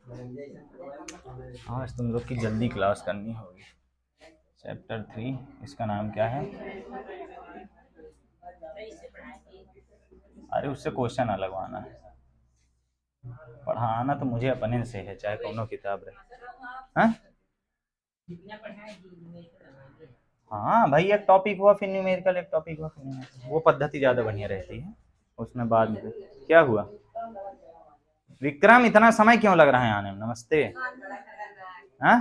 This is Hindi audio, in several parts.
आज तुम लोग की जल्दी क्लास करनी होगी। चैप्टर 3, इसका नाम क्या है? अरे उससे क्वेश्चन अलग आना है, पढ़ाना तो मुझे अपने से है, चाहे कौनो किताब रहे। हाँ हाँ भाई, एक टॉपिक हुआ फिर न्यूमेरिकल, एक टॉपिक हुआ फिर न्यूमेरिकल, वो पद्धति ज्यादा बढ़िया रहती है। उसमें बाद में क्या हुआ? विक्रम, इतना समय क्यों लग रहा है आने में? नमस्ते। हाँ,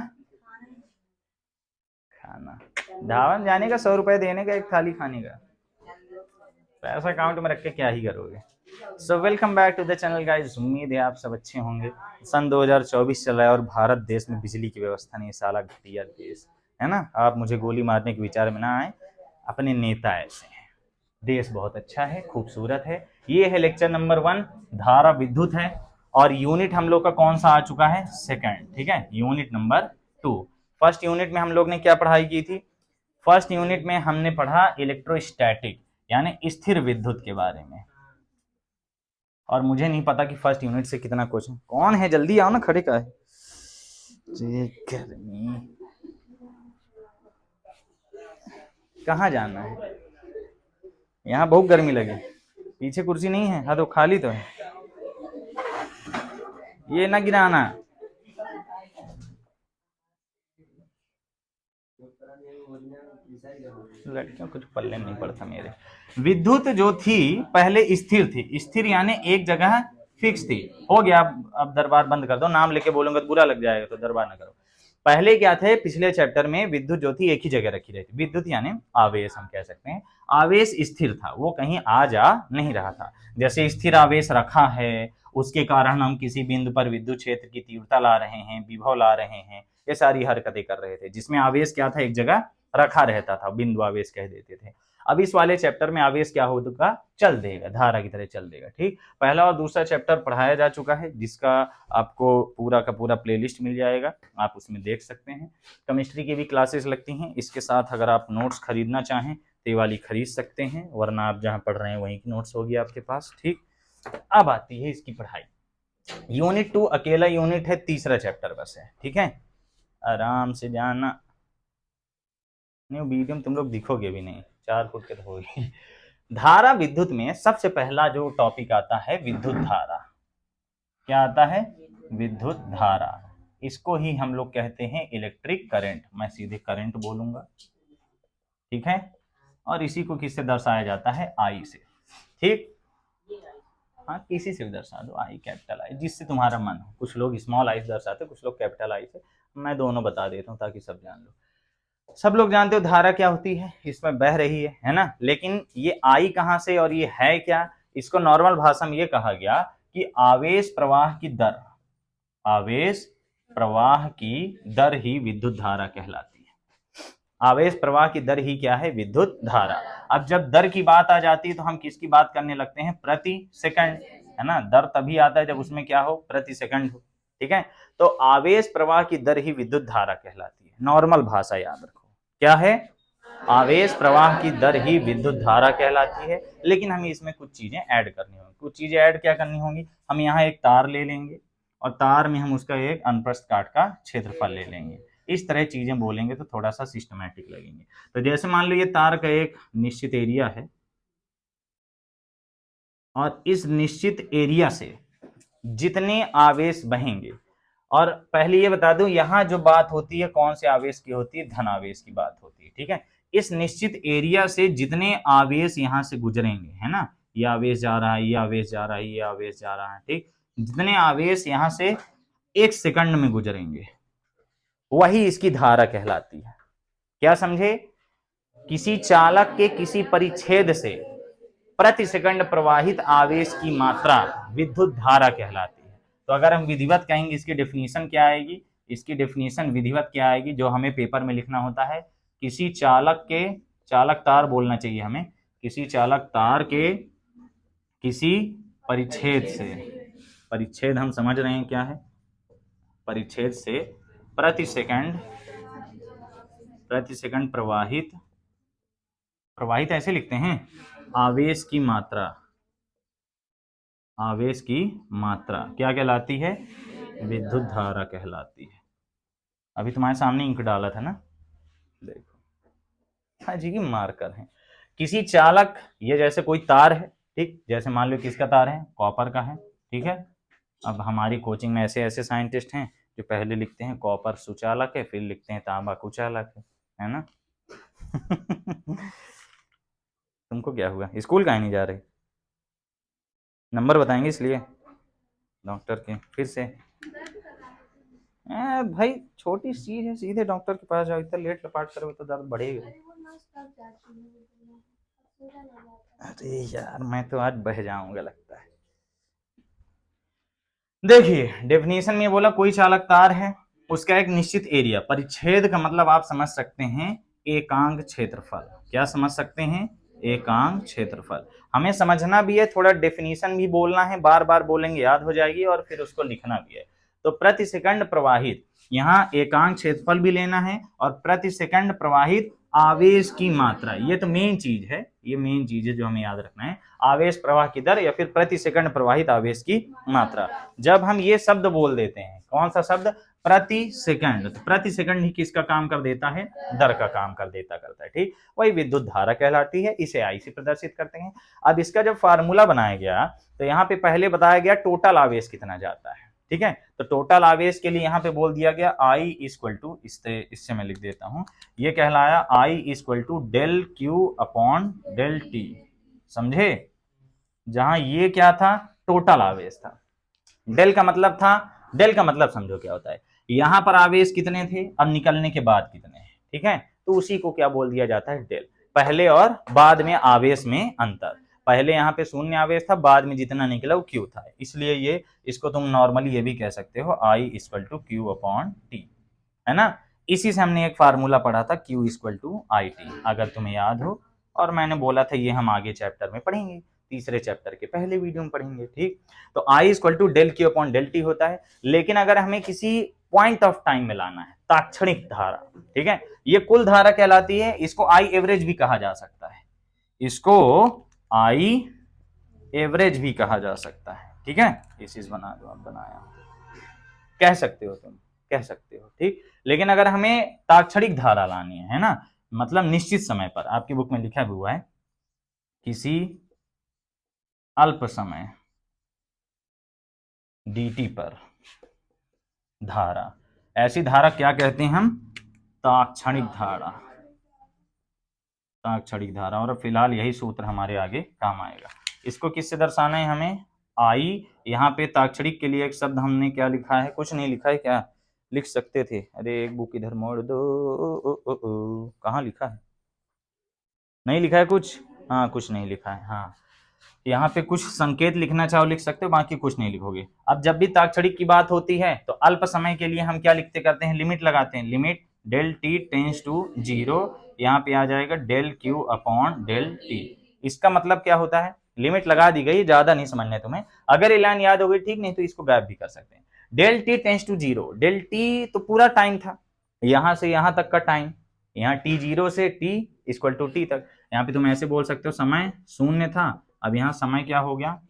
खाना, ढाबा जाने का 100 रुपए देने का, एक थाली खाने का। पैसा अकाउंट में रख के क्या ही करोगे। So welcome back to the channel guys, उम्मीद है आप सब अच्छे होंगे। सन 2024 चल रहा है और भारत देश में बिजली की व्यवस्था नहीं, साला घटिया देश है ना। आप मुझे गोली मारने के विचार में ना आए, अपने नेता ऐसे हैं। देश बहुत अच्छा है, खूबसूरत है। ये है लेक्चर नंबर 1, धारा विद्युत है। और यूनिट हम लोग का कौन सा आ चुका है? सेकंड, ठीक है, यूनिट नंबर 2। फर्स्ट यूनिट में हम लोग ने क्या पढ़ाई की थी? फर्स्ट यूनिट में हमने पढ़ा इलेक्ट्रोस्टैटिक यानी स्थिर विद्युत के बारे में। और मुझे नहीं पता कि फर्स्ट यूनिट से कितना क्वेश्चन। कौन है? जल्दी आओ ना, खड़े का है। गर्मी, कहाँ जाना है? यहाँ बहुत गर्मी लगी। पीछे कुर्सी नहीं है? हाँ तो खाली तो है, ये ना गिराना। लड़कियों कुछ पल्ले नहीं पड़ता मेरे। विद्युत जो थी पहले स्थिर थी, स्थिर यानी एक जगह फिक्स थी। हो गया, अब दरबार बंद कर दो, नाम लेके बोलूंगा तो बुरा लग जाएगा, तो दरबार ना करो। पहले क्या थे? पिछले चैप्टर में विद्युत जो थी एक ही जगह रखी रहती। विद्युत यानी आवेश, हम कह सकते हैं आवेश स्थिर था, वो कहीं आ जा नहीं रहा था। जैसे स्थिर आवेश रखा है, उसके कारण हम किसी बिंदु पर विद्युत क्षेत्र की तीव्रता ला रहे हैं, विभव ला रहे हैं, ये सारी हरकतें कर रहे थे, जिसमें आवेश क्या था? एक जगह रखा रहता था, बिंदु आवेश कह देते थे। अब इस वाले चैप्टर में आवेश क्या होगा? चल देगा, धारा की तरह चल देगा। ठीक, पहला और दूसरा चैप्टर पढ़ाया जा चुका है, जिसका आपको पूरा का पूरा प्लेलिस्ट मिल जाएगा, आप उसमें देख सकते हैं। केमिस्ट्री की भी क्लासेस लगती हैं इसके साथ। अगर आप नोट्स खरीदना चाहें तो ये वाली खरीद सकते हैं, वरना आप जहां पढ़ रहे हैं वहीं की नोट्स होगी आपके पास। ठीक, अब आती है इसकी पढ़ाई। यूनिट 2 अकेला यूनिट है, तीसरा चैप्टर बस है। ठीक है, आराम से जाना। नहीं, वीडियो में तुम लोग दिखोगे भी नहीं, 4 फुट के तो होगी। धारा विद्युत में सबसे पहला जो टॉपिक आता है विद्युत धारा। क्या आता है? विद्युत धारा। इसको ही हम लोग कहते हैं इलेक्ट्रिक करंट, मैं सीधे करंट बोलूंगा। ठीक है, और इसी को किससे दर्शाया जाता है? आई से। ठीक, हाँ किसी से भी दर्शा दो, आई कैपिटल आई, जिससे तुम्हारा मन हो। कुछ लोग स्मॉल आई से दर्शाते, कुछ लोग कैपिटल आई से। मैं दोनों बता देता हूँ ताकि सब जान लो। सब लोग जानते हो धारा क्या होती है, इसमें बह रही है ना। लेकिन ये आई कहां से और ये है क्या? इसको नॉर्मल भाषा में ये कहा गया कि आवेश प्रवाह की दर, आवेश प्रवाह की दर ही विद्युत धारा कहलाती है। आवेश प्रवाह की दर ही क्या है? विद्युत धारा। अब जब दर की बात आ जाती है तो हम किसकी बात करने लगते हैं? प्रति सेकंड, है ना। दर तभी आता है जब उसमें क्या हो? प्रति सेकंड हो। ठीक है, तो आवेश प्रवाह की दर ही विद्युत धारा कहलाती है। नॉर्मल भाषा याद रखो, क्या है? आवेश प्रवाह की दर ही विद्युत धारा कहलाती है। लेकिन हमें इसमें कुछ चीजें ऐड करनी होंगी। कुछ चीजें ऐड क्या करनी होंगी? हम यहाँ एक तार ले लेंगे और तार में हम उसका एक अनप्रस्थ काट का क्षेत्रफल ले लेंगे। इस तरह चीजें बोलेंगे तो थोड़ा सा सिस्टमैटिक लगेंगे। तो जैसे मान लो ये तार का एक निश्चित एरिया है, और इस निश्चित एरिया से जितने आवेश बहेंगे, और पहले ये बता दूं, यहां जो बात होती है कौन से आवेश की होती है? धन आवेश की बात होती है। ठीक है, इस निश्चित एरिया से जितने आवेश यहां से गुजरेंगे, है ना, ये आवेश जा रहा है, ये आवेश जा रहा है, ये आवेश जा रहा है, ठीक, जितने आवेश यहां से 1 सेकंड में गुजरेंगे वही इसकी धारा कहलाती है। क्या समझे? किसी चालक के किसी परिच्छेद से प्रति सेकंड प्रवाहित आवेश की मात्रा विद्युत धारा कहलाती है। तो अगर हम विधिवत कहेंगे, इसकी डेफिनेशन क्या आएगी? इसकी डेफिनेशन विधिवत क्या आएगी, जो हमें पेपर में लिखना होता है? किसी चालक के, चालक तार बोलना चाहिए हमें, किसी चालक तार के किसी परिच्छेद से, परिच्छेद हम समझ रहे हैं क्या है? परिच्छेद से प्रति सेकंड, प्रति सेकंड प्रवाहित, प्रवाहित ऐसे लिखते हैं, आवेश की मात्रा, आवेश की मात्रा क्या कहलाती है? विद्युत धारा कहलाती है। अभी तुम्हारे सामने इंक डाला था ना, देखो हाँ जी की मार्कर है। किसी चालक, ये जैसे कोई तार है, ठीक, जैसे मान लो किसका तार है, कॉपर का है, ठीक है। अब हमारी कोचिंग में ऐसे ऐसे साइंटिस्ट हैं जो पहले लिखते हैं कॉपर सुचालक है, फिर लिखते हैं तांबा कुचालक है ना। तुमको क्या हुआ, स्कूल काहे नहीं जा रहे? नंबर बताएंगे इसलिए डॉक्टर के, फिर से भाई छोटी चीज है, सीधे डॉक्टर के पास जाओ, इतना लेट लपाट करोगे तो दर्द बढ़ेगा। अरे यार मैं तो आज बह जाऊंगा लगता है। देखिए डेफिनेशन में बोला कोई चालक तार है, उसका एक निश्चित एरिया, परिच्छेद का मतलब आप समझ सकते हैं एकांक क्षेत्रफल। क्या समझ सकते हैं? एकांक क्षेत्रफल। हमें समझना भी है, थोड़ा डेफिनेशन भी बोलना है, बार बार बोलेंगे याद हो जाएगी, और फिर उसको लिखना भी है। तो प्रति सेकंड प्रवाहित, यहाँ एकांक क्षेत्रफल भी लेना है, और प्रति सेकंड प्रवाहित आवेश की मात्रा, ये तो मेन चीज है, ये मेन चीज है जो हमें याद रखना है, आवेश प्रवाह की दर या फिर प्रति सेकंड प्रवाहित आवेश की मात्रा। जब हम ये शब्द बोल देते हैं, कौन सा शब्द? प्रति सेकंड, तो प्रति सेकंड ही किसका काम कर देता है? दर का काम कर देता करता है, ठीक। वही विद्युत धारा कहलाती है, इसे आई से प्रदर्शित करते हैं। अब इसका जब फार्मूला बनाया गया तो यहाँ पे पहले बताया गया टोटल आवेश कितना जाता है, ठीक है। तो टोटल आवेश के लिए यहाँ पे बोल दिया गया आई इक्वल टू, इससे मैं लिख देता हूं, ये कहलाया I equal to del Q upon del T, समझे। जहां ये क्या था? टोटल आवेश था। डेल का मतलब था, डेल का मतलब समझो क्या होता है, यहां पर आवेश कितने थे, अब निकलने के बाद कितने हैं, ठीक है। तो उसी को क्या बोल दिया जाता है? डेल। पहले और बाद में आवेश में अंतर, पहले यहाँ पे शून्य आवेश था, बाद में जितना निकला वो क्यू था, इसलिए ये, इसको तुम नॉर्मली ये भी कह सकते हो I equal to Q upon T, है ना। इसी से हमने एक फार्मूला पढ़ा था Q equal to I T, अगर तुम्हें याद हो, और मैंने बोला था ये हम आगे चैप्टर में पढ़ेंगे, तीसरे चैप्टर के पहले वीडियो में पढ़ेंगे, ठीक। तो I equal to del Q upon del T होता है। लेकिन अगर हमें किसी पॉइंट ऑफ टाइम में लाना है, ताक्षणिक धारा, ठीक है, ये कुल धारा कहलाती है, इसको आई एवरेज भी कहा जा सकता है, इसको आई एवरेज भी कहा जा सकता है, ठीक है। ये चीज बना दो, आप बनाया, कह सकते हो तुम, कह सकते हो, ठीक। लेकिन अगर हमें ताक्षणिक धारा लानी है ना, मतलब निश्चित समय पर, आपकी बुक में लिखा भी हुआ है किसी अल्प समय dt पर धारा, ऐसी धारा क्या कहते हैं हम? ताक्षणिक धारा, ताक्षणिक धारा। और फिलहाल यही सूत्र हमारे आगे काम आएगा। इसको किससे दर्शाना है हमें? आई, यहाँ पे ताक्षणिक के लिए एक शब्द हमने क्या लिखा है? कुछ नहीं लिखा है, क्या लिख सकते थे? अरे एक बुक इधर मोड़ दो, कहाँ लिखा है? नहीं लिखा है कुछ? हाँ कुछ नहीं लिखा है, हाँ यहाँ पे कुछ संकेत लिखना चाहो लिख सकते हो, बाकी कुछ नहीं लिखोगे। अब जब भी ताक्षणिक की बात होती है तो अल्प समय के लिए हम क्या लिखते करते हैं? लिमिट लगाते हैं, limit del T tends to zero, यहाँ पे आ जाएगा del Q upon del T. इसका मतलब क्या होता है? लिमिट लगा दी गई, ज्यादा नहीं समझना तुम्हें, अगर ये लाइन याद हो गई ठीक, नहीं तो इसको गैप भी कर सकते हैं। Del T tends to zero, del T तो पूरा टाइम था, यहां से यहां तक का टाइम, यहाँ टी जीरो से टी इक्वल टू टी तक। यहाँ पे तुम ऐसे बोल सकते हो समय शून्य था, अब यहाँ समय क्या हो गया?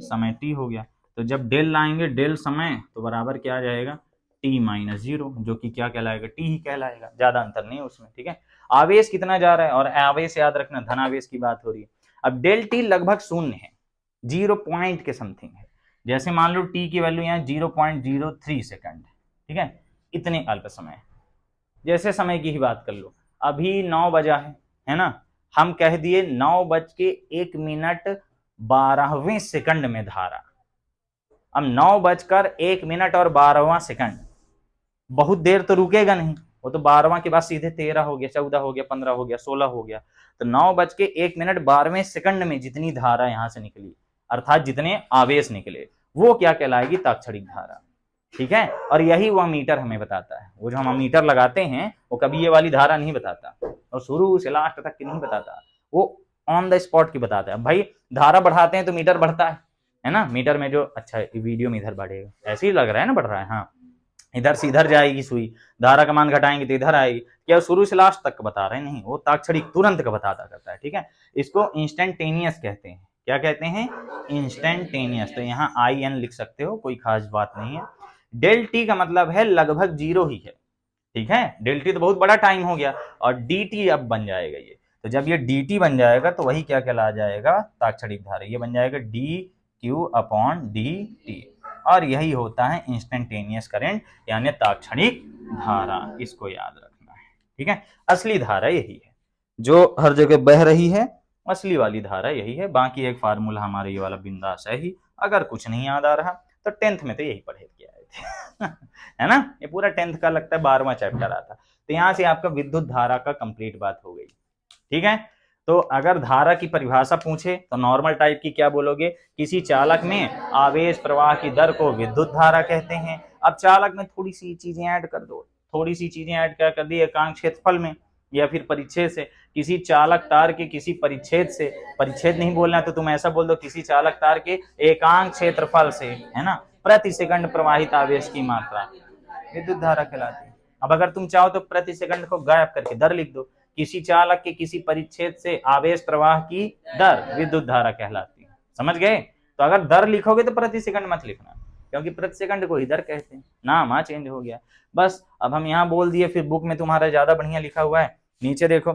समय टी हो गया। तो जब डेल लाएंगे, डेल समय, तो बराबर क्या आ जाएगा? टी माइनस जीरो, जो कि क्या कहलाएगा? टी ही कहलाएगा, ज्यादा अंतर नहीं है उसमें, ठीक है। आवेश कितना जा रहा है, और आवेश याद रखना धनावेश की बात हो रही है। अब डेल टी लगभग शून्य है, 0 पॉइंट के समथिंग है, जैसे मान लो टी की वैल्यू यहाँ 0.03 सेकंड, ठीक है, इतने अल्प समय, जैसे समय की ही बात कर लो, अभी 9 बजा है ना, हम कह दिए 9:01 में धारा। अब 9:01 और 12 बहुत देर तो रुकेगा नहीं, वो तो 12वां के बाद सीधे 13 हो गया, 14 हो गया, 15 हो गया, 16 हो गया। तो 9:01 में जितनी धारा यहां से निकली, अर्थात जितने आवेश निकले, वो क्या कहलाएगी? ताक्षणिक धारा, ठीक है। और यही वह मीटर हमें बताता है, वो जो हम मीटर लगाते हैं वो कभी ये वाली धारा नहीं बताता, और शुरू से लास्ट तक की नहीं बताता, वो ऑन द स्पॉट की बताता है। भाई धारा बढ़ाते हैं तो मीटर बढ़ता है ना, मीटर में जो, अच्छा वीडियो में इधर बढ़ेगा, ऐसे ही लग रहा है ना बढ़ रहा है, हाँ इधर से इधर जाएगी सुई, धारा का मान घटाएंगे तो इधर आएगी, क्या शुरू से लास्ट तक का बता रहे हैं? नहीं, वो ताक्षणिक तुरंत का बताता करता है, ठीक है। इसको इंस्टेंटेनियस कहते हैं, क्या कहते हैं? इंस्टेंटेनियस। तो यहाँ आई एन लिख सकते हो, कोई खास बात नहीं है। डेल टी का मतलब है लगभग जीरो ही है, ठीक है। डेल टी तो बहुत बड़ा टाइम हो गया, और डी टी अब बन जाएगा ये। तो जब ये डी टी बन जाएगा तो वही क्या कहला जाएगा, ताक्षणिक धारा। ये बन जाएगा D Q upon D T, और यही होता है इंस्टेंटेनियस करंट यानी ताक्षणिक धारा। इसको याद रखना है, ठीक है। असली धारा यही है जो हर जगह बह रही है, असली वाली धारा यही है। बाकी एक फार्मूला हमारे ये वाला बिंदास है ही। अगर कुछ नहीं याद आ रहा तो 10th में तो यही पढ़े के आए थे है ना। ये पूरा 10th का लगता है 12वां चैप्टर आता। तो यहां से आपका विद्युत धारा का कंप्लीट बात हो गई, ठीक है। तो अगर धारा की परिभाषा पूछे तो नॉर्मल टाइप की क्या बोलोगे, किसी चालक में आवेश प्रवाह की दर को विद्युत धारा कहते हैं। अब चालक में थोड़ी सी चीजें ऐड कर दो, थोड़ी सी चीजें ऐड कर दी एकांक क्षेत्रफल में या फिर परिच्छेद से। किसी चालक तार के किसी परिच्छेद से, परिच्छेद नहीं बोलना तो तुम ऐसा बोल दो, किसी चालक तार के एकांक क्षेत्रफल से, है ना, प्रति सेकंड प्रवाहित आवेश की मात्रा विद्युत धारा कहलाती है। अब अगर तुम चाहो तो प्रति सेकंड को गायब करके दर लिख दो, किसी चालक के किसी परिच्छेद से आवेश प्रवाह की दर विद्युत धारा कहलाती है। समझ गए। तो अगर दर लिखोगे तो प्रति सेकंड मत लिखना, क्योंकि प्रति सेकंड को ही दर कहते हैं, नाम हाँ चेंज हो गया बस। अब हम यहाँ बोल दिए, फिर बुक में तुम्हारा ज्यादा बढ़िया लिखा हुआ है। नीचे देखो,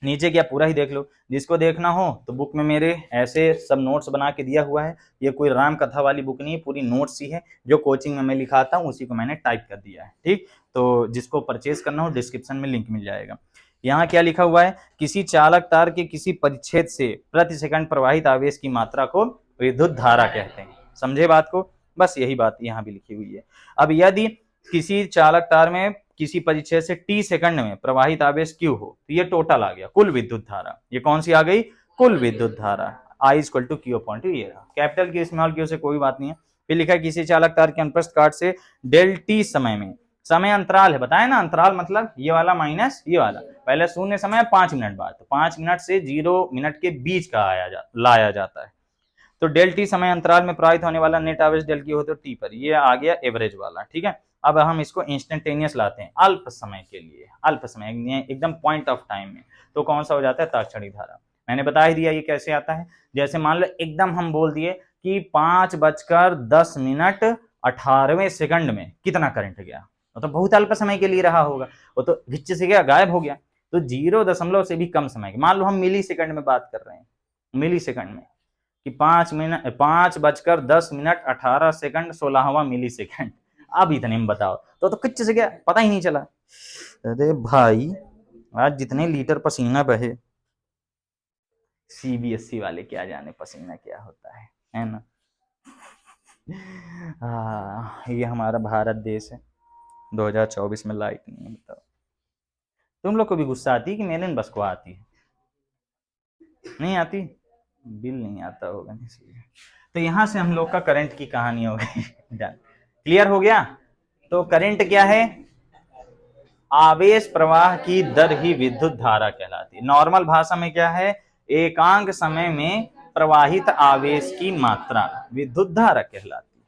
नीचे क्या पूरा ही देख लो, जिसको देखना हो तो बुक में मेरे ऐसे सब नोट्स बना के दिया हुआ है। ये कोई राम कथा वाली बुक नहीं है, पूरी नोट्स ही है जो कोचिंग में मैं लिखाता हूँ, उसी को मैंने टाइप कर दिया है, ठीक। तो जिसको परचेज करना हो डिस्क्रिप्शन में लिंक मिल जाएगा। यहाँ क्या लिखा हुआ है, किसी चालक तार के किसी परिच्छेद से प्रति सेकंड प्रवाहित आवेश की मात्रा को विद्युत धारा कहते हैं। समझे बात को, बस यही बात यहाँ भी लिखी हुई है। अब यदि किसी चालक तार में किसी परिच्छेद से टी सेकंड में प्रवाहित आवेश क्यू हो, तो ये टोटल आ गया कुल विद्युत धारा। ये कौन सी आ गई, कुल विद्युत धारा। I equal to Q upon two, ये रहा। कैपिटल क्यू स्मॉल क्यू से कोई बात नहीं है। फिर लिखा है किसी चालक तार के अनुप्रस्थ काट से डेल टी समय में, समय अंतराल है, बताए ना अंतराल मतलब ये वाला माइनस ये वाला, पहले शून्य समय 5 मिनट बाद, तो 5 मिनट से 0 मिनट के बीच का लाया जाता है। तो डेल टी समय अंतराल में प्रवाहित होने वाला नेट आवेश डेल क्यू हो तो टी पर, ये आ गया एवरेज वाला, ठीक है। अब हम इसको इंस्टेंटेनियस लाते हैं अल्प समय के लिए, अल्प समय एकदम पॉइंट ऑफ टाइम में, तो कौन सा हो जाता है, ताक्षणिक धारा। मैंने बता ही दिया ये कैसे आता है। जैसे मान लो एकदम हम बोल दिए कि 5:10 में कितना करंट गया, वो तो बहुत अल्प समय के लिए रहा होगा, वो तो गिच्च से गया, गायब हो गया। तो 0 से भी कम समय, मान लो हम मिली सेकंड में बात कर रहे हैं, मिली सेकंड में कि 5:10 16वां मिली सेकंड। अब इतने में बताओ तो किच्च से गया, पता ही नहीं चला। अरे भाई आज जितने लीटर पसीना बहे, सीबीएसई वाले क्या जाने पसीना क्या होता है ना। ये हमारा भारत देश है, 2024 में लाइट नहीं है। बताओ तुम लोग को भी गुस्सा आती है कि मेरे बस को आती है, नहीं आती, बिल नहीं आता होगा इसलिए। तो यहां से हम लोग का करंट की कहानी हो गई डन, क्लियर हो गया। तो करंट क्या है, आवेश प्रवाह की दर ही विद्युत धारा कहलाती है। नॉर्मल भाषा में क्या है, एकांक समय में प्रवाहित आवेश की मात्रा विद्युत धारा कहलाती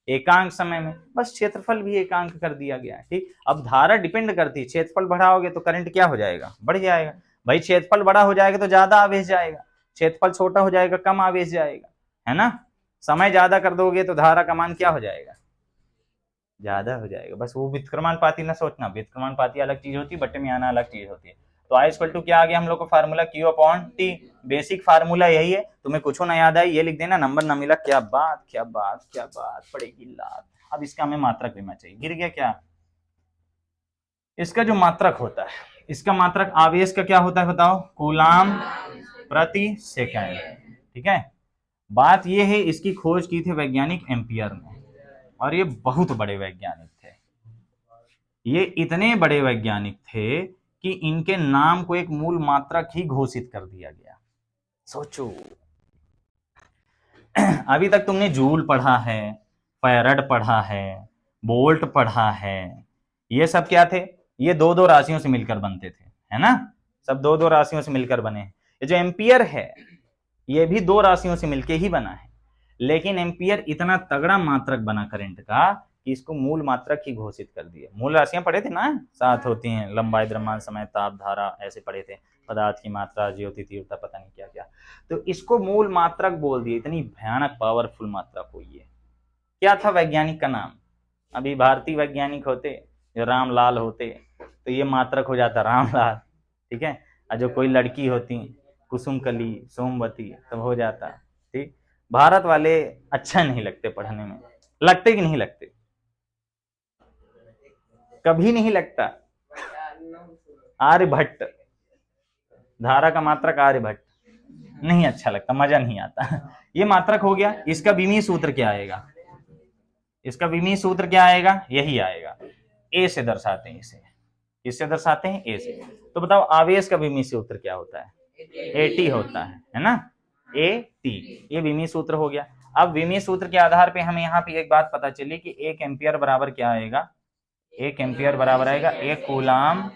है। एकांक समय में, बस क्षेत्रफल भी एकांक कर दिया गया है, ठीक। अब धारा डिपेंड करती है, क्षेत्रफल बढ़ाओगे तो करंट क्या हो जाएगा, बढ़ जाएगा। भाई क्षेत्रफल बड़ा हो जाएगा तो ज्यादा आवेश जाएगा, क्षेत्रफल छोटा हो जाएगा कम आवेश जाएगा, है ना। समय ज्यादा कर दोगे तो धारा का मान क्या हो जाएगा, ज्यादा हो जाएगा। बस वो व्युत्क्रमानुपाती ना सोचना, व्युत्क्रमानुपाती अलग चीज होती है, बटे में आना अलग चीज होती है। तो आई इक्वल टू क्या आ गया हम लोग को formula, Q upon T. Basic formula यही है, तुम्हें कुछ ना याद आई ये लिख देना, नंबर ना मिला, क्या बात क्या बात क्या बात पड़ेगी लात। अब इसका हमें मात्रक लेना चाहिए, गिर गया क्या। इसका जो मात्रक होता है, इसका मात्रक आवेश का क्या होता है बताओ, कूलाम प्रति सेकंड, ठीक है। बात ये है, इसकी खोज की थी वैज्ञानिक एम्पियर ने, और ये बहुत बड़े वैज्ञानिक थे। ये इतने बड़े वैज्ञानिक थे कि इनके नाम को एक मूल मात्रक ही घोषित कर दिया गया। सोचो अभी तक तुमने जूल पढ़ा है, फैराड पढ़ा है, बोल्ट पढ़ा है, ये सब क्या थे, ये 2-2 राशियों से मिलकर बनते थे, है ना। सब 2-2 राशियों से मिलकर बने। ये जो एम्पियर है ये भी 2 राशियों से मिलकर ही बना है, लेकिन एम्पियर इतना तगड़ा मात्रक बना करंट का कि इसको मूल मात्रक ही घोषित कर दिया। मूल राशियां पढ़े थे ना, 7 होती हैं, लंबाई, द्रव्यमान, समय, ताप, धारा, ऐसे पढ़े थे, पदार्थ की मात्रा, ज्योति तीव्रता, पता नहीं क्या क्या। तो इसको मूल मात्रक बोल दिए, इतनी भयानक पावरफुल मात्रक हुई है। क्या था वैज्ञानिक का नाम, अभी भारतीय वैज्ञानिक होते जो रामलाल होते तो ये मात्रक हो जाता रामलाल, ठीक है। और जो कोई लड़की होती कुसुमकली, सोमवती, तब हो जाता, ठीक। भारत वाले अच्छा नहीं लगते पढ़ने में, लगते कि नहीं लगते? कभी नहीं लगता। आर्यभट्ट, धारा का मात्रक आर्यभट्ट, नहीं अच्छा लगता, मजा नहीं आता। ये मात्रक हो गया। इसका विमीय सूत्र क्या आएगा? इसका विमीय सूत्र क्या आएगा? यही आएगा, ए से दर्शाते हैं इसे। किससे दर्शाते हैं? ए से। तो बताओ आवेश का विमीय सूत्र क्या होता है? ए टी होता है ना, ए टी। ये विमीय सूत्र हो गया। अब विमीय सूत्र के आधार पे हमें यहाँ पे एक बात पता चली कि 1 एम्पियर बराबर क्या आएगा? 1 एम्पियर बराबर आएगा 1 कूलाम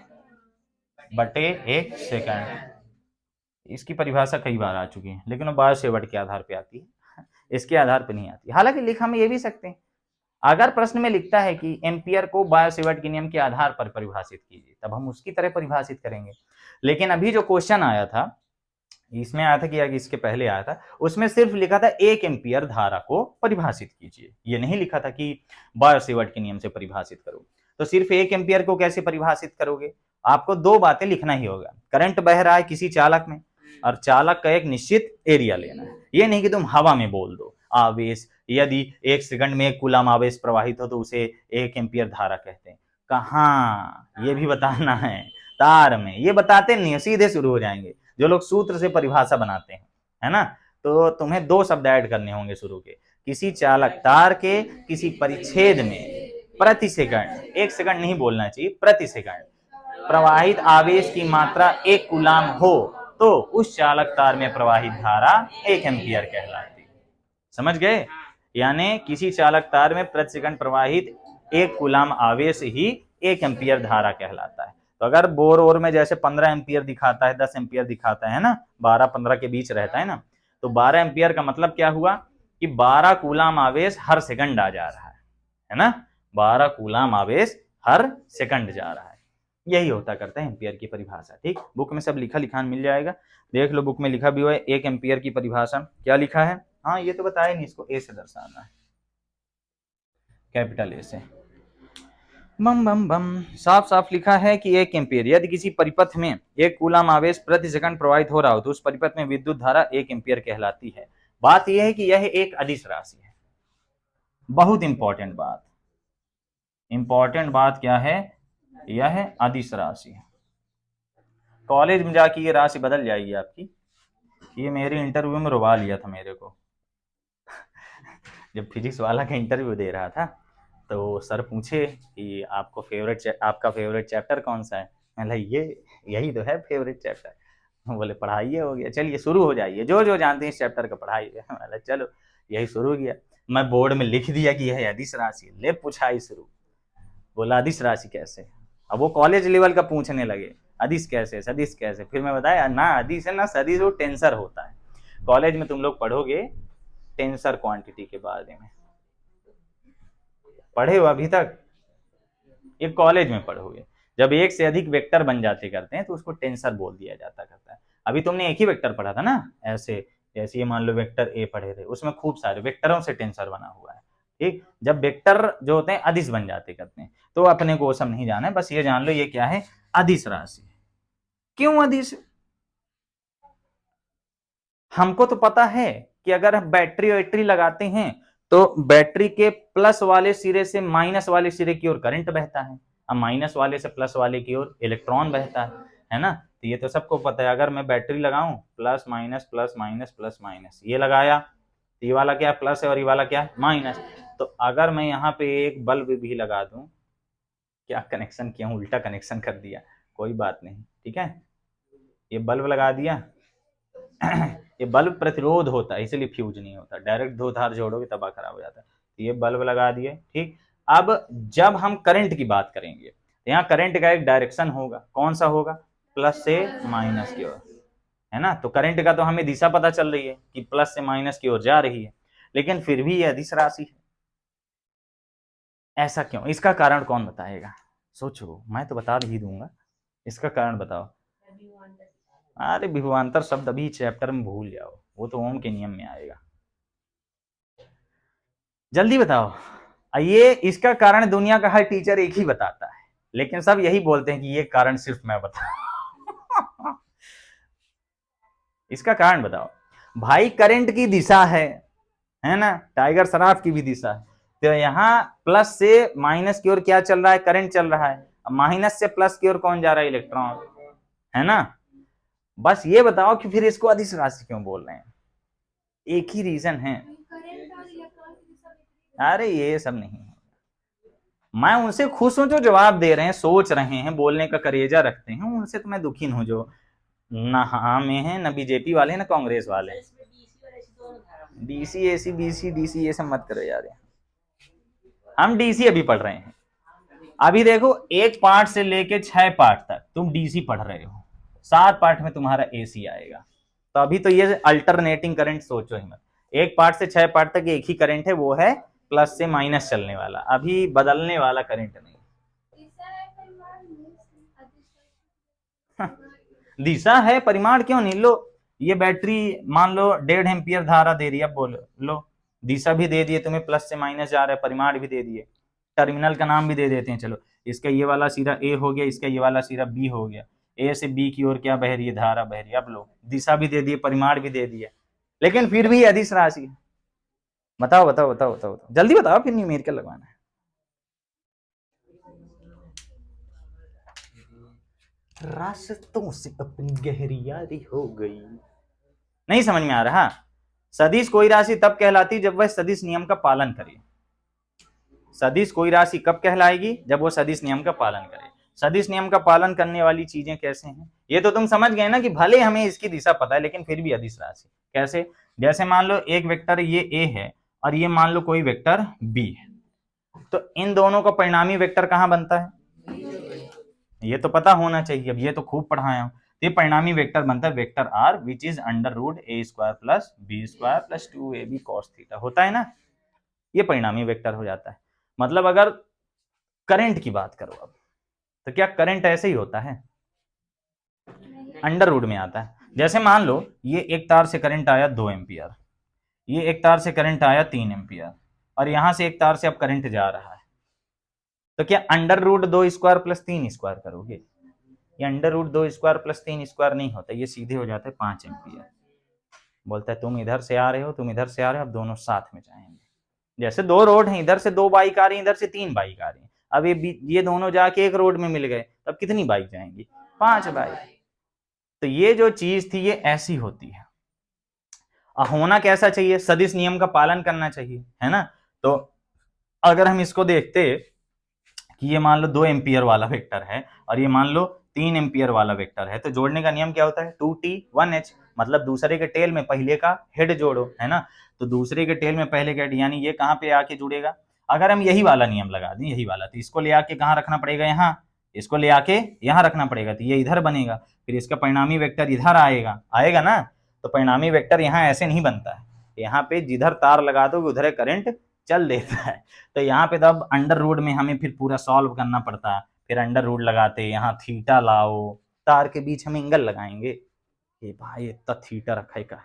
बटे 1 सेकंड। इसकी परिभाषा कई बार आ चुकी है, लेकिन वो बायोसेवर्ट के आधार पे आती है, इसके आधार पे नहीं आती। हालांकि लिख हम ये भी सकते हैं, अगर प्रश्न में लिखता है कि एम्पियर को बायोसेवर्ट के नियम के आधार पर परिभाषित कीजिए, तब हम उसकी तरह परिभाषित करेंगे। लेकिन अभी जो क्वेश्चन आया था, इसमें आया था कि इसके पहले आया था, उसमें सिर्फ लिखा था 1 एम्पियर धारा को परिभाषित कीजिए, ये नहीं लिखा था कि बायोसेवर्ट के नियम से परिभाषित करो। तो सिर्फ 1 एम्पियर को कैसे परिभाषित करोगे? आपको दो बातें लिखना ही होगा। करंट बह रहा है किसी चालक में, और चालक का एक निश्चित एरिया लेना है। ये नहीं कि तुम हवा में बोल दो आवेश, यदि 1 सेकंड में 1 कूलाम आवेश प्रवाहित हो तो उसे 1 एम्पियर धारा कहते हैं। कहाँ, ये भी बताना है। तार में ये बताते नहीं, सीधे शुरू हो जाएंगे जो लोग सूत्र से परिभाषा बनाते हैं, है ना। तो तुम्हें 2 शब्द ऐड करने होंगे शुरू के। किसी चालक तार के किसी परिच्छेद में प्रति सेकंड, 1 सेकंड नहीं बोलना चाहिए, प्रति सेकंड प्रवाहित आवेश की मात्रा 1 कूलाम हो तो उस चालक तार में प्रवाहित धारा 1 एम्पियर कहलाती। समझ गए? यानी किसी चालक तार में प्रति सेकंड प्रवाहित 1 कूलाम आवेश ही 1 एम्पियर धारा कहलाता है। तो अगर बोर ओर में जैसे 15 एम्पियर दिखाता है, 10 एम्पियर दिखाता है ना, 12-15 के बीच रहता है ना, तो 12 एम्पियर का मतलब क्या हुआ कि 12 कूलाम आवेश हर सेकंड आ जा रहा है ना, 12 कूलाम आवेश हर सेकंड जा रहा है। यही होता करता है एम्पियर की परिभाषा, ठीक। बुक में सब लिखा लिखान मिल जाएगा, देख लो बुक में लिखा भी हुआ है 1 एम्पियर की परिभाषा क्या लिखा है। हाँ ये तो बताया नहीं, इसको ए से दर्शाना है, कैपिटल ए से। बम बम बम, साफ साफ लिखा है कि 1 एम्पियर, यदि किसी परिपथ में 1 कूलाम आवेश प्रति सेकंड प्रवाहित हो रहा हो तो उस परिपथ में विद्युत धारा 1 एम्पियर कहलाती है। बात यह है कि यह एक अदिश राशि है। बहुत इंपॉर्टेंट बात, इंपॉर्टेंट बात क्या है? यह अदिश राशि है। कॉलेज में जाके ये राशि बदल जाएगी आपकी। ये मेरे इंटरव्यू में रुला लिया था मेरे को। जब फिजिक्स वाला का इंटरव्यू दे रहा था तो सर पूछे कि आपका फेवरेट चैप्टर कौन सा है? मैं ये यही तो है फेवरेट चैप्टर। बोले पढ़ाइए, हो गया, चलिए शुरू हो जाइए, जो जो जानते हैं इस चैप्टर का पढ़ाइए। मैं चलो यही शुरू किया। मैं बोर्ड में लिख दिया कि यह अदिश राशि, ले पूछाई शुरू। बोला अदिश राशि कैसे? अब वो कॉलेज लेवल का पूछने लगे, अदिश कैसे, सदिश कैसे। फिर मैं बताया ना अदिश है ना सदिश, वो टेंसर होता है। कॉलेज में तुम लोग पढ़ोगे टेंसर क्वांटिटी के बारे में, पढ़े हो अभी तक? ये कॉलेज में पढ़ोगे, जब एक से अधिक वेक्टर बन जाते करते हैं तो उसको टेंसर बोल दिया जाता करता है। अभी तुमने एक ही वेक्टर पढ़ा था ना, ऐसे जैसे ये मान लो वेक्टर ए पढ़े थे, उसमें खूब सारे वेक्टरों से टेंसर बना हुआ है, ठीक। जब वेक्टर जो होते हैं अदिश बन जाते करते हैं, तो अपने को सब नहीं जाना है, बस ये जान लो ये क्या है, अदिश राशि। क्यों अदिश? हमको तो पता है कि अगर हम बैटरी वैटरी लगाते हैं तो बैटरी के प्लस वाले सिरे से माइनस वाले सिरे की ओर करंट बहता है, अब माइनस वाले से प्लस वाले की ओर इलेक्ट्रॉन बहता है ना। तो ये तो सबको पता है। अगर मैं बैटरी लगाऊं plus minus plus minus plus minus, ये लगाया तो ये वाला क्या प्लस है और ये वाला क्या माइनस। तो अगर मैं यहाँ पे एक बल्ब भी लगा दूं, क्या कनेक्शन किया हूं, उल्टा कनेक्शन कर दिया, कोई बात नहीं, ठीक है। ये बल्ब लगा दिया, ये बल्ब प्रतिरोध होता है इसलिए फ्यूज नहीं होता, डायरेक्ट दो तार जोड़ोगे तबाह खराब हो जाता है। तो ये बल्ब लगा दिए, ठीक। अब जब हम करंट की बात करेंगे तो यहाँ करंट का एक डायरेक्शन होगा, कौन सा होगा? प्लस से माइनस की ओर, है ना। तो करंट का तो हमें दिशा पता चल रही है कि प्लस से माइनस की ओर जा रही है, लेकिन फिर भी ये अदिश राशि है। ऐसा क्यों? इसका कारण कौन बताएगा? सोचो, मैं तो बता ही दूंगा, इसका कारण बताओ। अरे विभवांतर शब्द अभी चैप्टर में भूल जाओ, वो तो ओम के नियम में आएगा। जल्दी बताओ। ये इसका कारण दुनिया का हर टीचर एक ही बताता है, लेकिन सब यही बोलते हैं कि ये कारण सिर्फ मैं बता इसका कारण बताओ भाई। करंट की दिशा है ना, टाइगर श्रॉफ की भी दिशा है। तो यहाँ प्लस से माइनस की ओर क्या चल रहा है, करंट चल रहा है। माइनस से प्लस की ओर कौन जा रहा है, इलेक्ट्रॉन, है ना। बस ये बताओ कि फिर इसको अदिश राशि क्यों बोल रहे हैं, एक ही रीजन है। अरे ये सब नहीं, मैं उनसे खुश हूं जो जवाब दे रहे हैं, सोच रहे हैं, बोलने का करेजा रखते हैं, उनसे तो मैं दुखी हूं जो ना हाँ में है, ना बीजेपी वाले, ना कांग्रेस वाले। डीसी एसी बीसी डीसी ये सब मत करो यार। हम डीसी अभी पढ़ रहे हैं। अभी देखो, एक पार्ट से लेके 6 पार्ट तक तुम डीसी पढ़ रहे हो, 7 पार्ट में तुम्हारा एसी आएगा। तो अभी तो ये अल्टरनेटिंग करंट सोचो ही मत। एक पार्ट से 6 पार्ट तक एक ही करंट है, वो है प्लस से माइनस चलने वाला, अभी बदलने वाला करंट नहीं। दिशा है, परिमाण क्यों नहीं। लो ये बैटरी मान लो 1.5 एम्पियर धारा दे रही है, बोलो लो दिशा भी दे दिए तुम्हें, प्लस से माइनस जा रहा है, परिमाण भी दे दिए, टर्मिनल का नाम भी दे देते हैं। चलो इसका ये वाला सिरा ए हो गया, इसका ये वाला सिरा बी हो गया, ए से बी की ओर क्या बह रही है, धारा बह रही है। अब लो दिशा भी दे दिए, परिमाण भी दे दिया, लेकिन फिर भी अदिश राशि है। बताओ बताओ बताओ बताओ, जल्दी बताओ, फिर न्यूमेरिकल लगवाना है। रास्तों से अपनी गहरी यारी हो गई। नहीं समझ में आ रहा। सदिश कोई राशि तब कहलाती जब वह सदिश नियम का पालन करे। सदिश कोई राशि कब कहलाएगी, जब वो सदिश नियम का पालन करे। सदिश नियम का पालन करने वाली चीजें कैसे हैं, ये तो तुम समझ गए ना, कि भले हमें इसकी दिशा पता है लेकिन फिर भी अदिश राशि कैसे। जैसे मान लो एक वेक्टर ये ए है और ये मान लो कोई वेक्टर बी है, तो इन दोनों का परिणामी वेक्टर कहां बनता है, ये तो पता होना चाहिए। अब ये तो खूब पढ़ाया हूं। ये परिणामी वेक्टर बनता है vector R, which is under root A square plus B square plus 2ab cos theta, होता है ना। ये परिणामी वेक्टर हो जाता है। मतलब अगर करंट की बात करो अब, तो क्या करंट ऐसे ही होता है, अंडर रूट में आता है। जैसे मान लो ये एक तार से करंट आया 2 एम्पियर, ये एक तार से करंट आया 3 एम्पियर, और यहां से एक तार से अब करंट जा रहा है, तो क्या under root 2 square plus 3 square करोगे, ये under root 2 square plus 3 square नहीं होता, ये सीधे हो जाता है 5 एम्पियर। बोलता है तुम इधर से आ रहे हो, तुम इधर से आ रहे हो, अब दोनों साथ में जाएंगे। जैसे 2 रोड हैं, इधर से 2 बाइक आ रही है, इधर से 3 बाइक आ रही है, अब ये दोनों जाके एक रोड में मिल गए, तब कितनी बाइक जाएंगी, 5 बाइक। तो ये जो चीज थी ये ऐसी होती है। होना कैसा चाहिए, सदिश नियम का पालन करना चाहिए, है ना। तो अगर हम इसको देखते कि ये मान लो 2 एम्पियर वाला वेक्टर है और ये मान लो 3 एम्पियर वाला वेक्टर है, तो जोड़ने का नियम क्या होता है, 2t 1h, मतलब दूसरे के टेल में पहले का हेड जोड़ो, है ना। तो दूसरे के टेल में पहले का हेड, यानी ये कहां पे आके जुड़ेगा। अगर हम यही वाला नियम लगा दें, यही वाला, तो इसको ले आके कहां रखना पड़ेगा, यहाँ, इसको ले आके यहाँ रखना पड़ेगा, तो ये इधर बनेगा, फिर इसका परिणामी वेक्टर इधर आएगा, आएगा ना। तो परिणामी वेक्टर यहाँ ऐसे नहीं बनता है, यहाँ पे जिधर तार लगा दो उधर करंट चल देता है। तो यहाँ पे तब अंडर रूट में हमें फिर पूरा सॉल्व करना पड़ता है, फिर अंडर रूट लगाते, यहाँ थीटा लाओ, तार के बीच हम एंगल लगाएंगे, ये भाई इतना थीटा रखा का,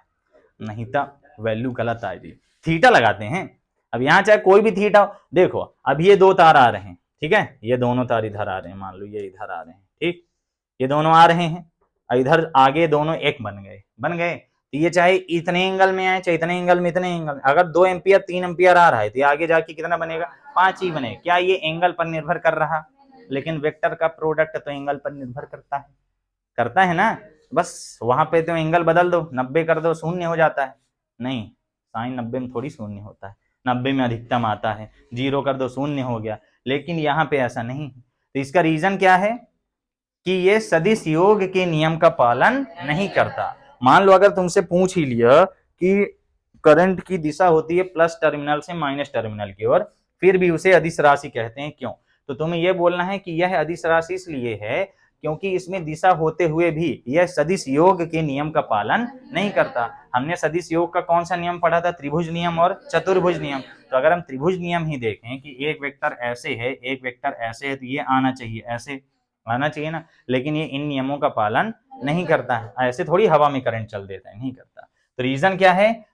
नहीं तो वैल्यू गलत आ जाएगी, थीटा लगाते हैं। अब यहाँ चाहे कोई भी थीटा, देखो अब ये 2 तार आ रहे हैं, ठीक है, ये दोनों तार इधर आ रहे हैं, मान लो ये इधर आ रहे हैं, ठीक, ये दोनों आ रहे हैं, इधर आगे दोनों एक बन गए। तो ये चाहे इतने एंगल में आए, चाहे इतने एंगल में, इतने एंगल, अगर 2 एम्पियर 3 एम्पियर आ रहा है तो आगे जाके कितना बनेगा, 5 ही बनेगा। क्या ये एंगल पर निर्भर कर रहा, लेकिन वेक्टर का प्रोडक्ट तो एंगल पर निर्भर करता है ना। बस वहां पे तो एंगल बदल दो, 90 कर दो, शून्य हो जाता है, नहीं, साइन 90 में थोड़ी शून्य होता है, 90 में अधिकतम आता है, 0 कर दो, शून्य हो गया। लेकिन यहाँ पे ऐसा नहीं। तो इसका रीजन क्या है कि ये सदिश योग के नियम का पालन नहीं करता। मान लो अगर तुमसे पूछ ही लिया कि करंट की दिशा होती है प्लस टर्मिनल से माइनस टर्मिनल की ओर, फिर भी उसे अदिश राशि कहते हैं, क्यों, तो तुम्हें यह बोलना है कि यह अदिश राशि इसलिए है क्योंकि इसमें दिशा होते हुए भी यह सदिश योग के नियम का पालन नहीं करता। हमने सदिश योग का कौन सा नियम पढ़ा था, त्रिभुज नियम और चतुर्भुज नियम। तो अगर हम त्रिभुज नियम ही देखें कि एक वेक्टर ऐसे है, एक वेक्टर ऐसे है, तो ये आना चाहिए, ऐसे आना चाहिए ना, लेकिन ये इन नियमों का पालन नहीं करता है। ऐसे थोड़ी हवा में करंट चल देता है, नहीं करता। तो रीजन क्या है,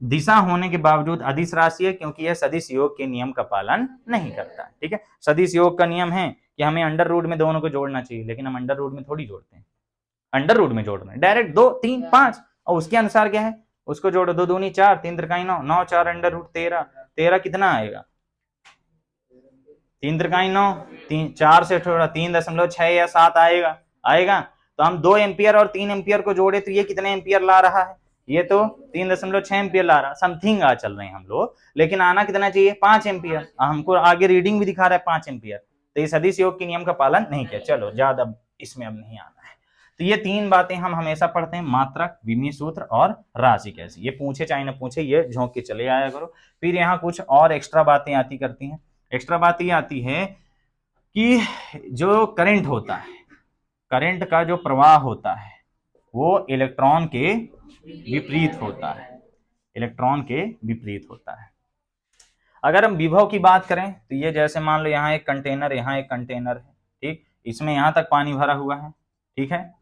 दिशा होने के बावजूद अदिश राशि है क्योंकि यह सदिश योग के नियम का पालन नहीं करता। ठीक है, सदिश योग का नियम है कि हमें अंडर रूट में दोनों को जोड़ना चाहिए, लेकिन हम अंडर रूट में थोड़ी जोड़ते हैं, अंडर रूट में जोड़ रहे हैं डायरेक्ट 2 3 5, और उसके अनुसार क्या है, उसको जोड़ो, 2 दूनी 4, 3 त्रिकाई 9, 9 4 अंडर रूट 13, 13 कितना आएगा, 3 त्रिकाई 9, 3 4 से थोड़ा 3.6 या 7 आएगा, आएगा। तो हम 2 एम्पियर और 3 एम्पियर को जोड़े तो ये कितने एम्पियर ला रहा है, ये तो 3.6 एम्पियर ला रहा, समथिंग आ चल रहे हैं हम लोग, लेकिन आना कितना चाहिए 5 एम्पियर, हमको आगे रीडिंग भी दिखा रहा है 5 एम्पियर, तो ये सदिश योग के नियम का पालन नहीं किया। चलो ज्यादा इसमें अब नहीं आना है। तो ये 3 बातें हम हमेशा पढ़ते हैं, मात्रक, विमीय सूत्र और राशि कैसी, ये पूछे चाहे ना पूछे ये झोंक के चले आया करो। फिर यहाँ कुछ और एक्स्ट्रा बातें आती करती हैं। एक्स्ट्रा बात ये आती है कि जो करंट होता है, करंट का जो प्रवाह होता है वो इलेक्ट्रॉन के विपरीत होता है, इलेक्ट्रॉन के विपरीत होता है। अगर हम विभव की बात करें तो ये जैसे मान लो यहाँ एक कंटेनर, यहाँ एक कंटेनर है, ठीक, इसमें यहाँ तक पानी भरा हुआ है, ठीक है,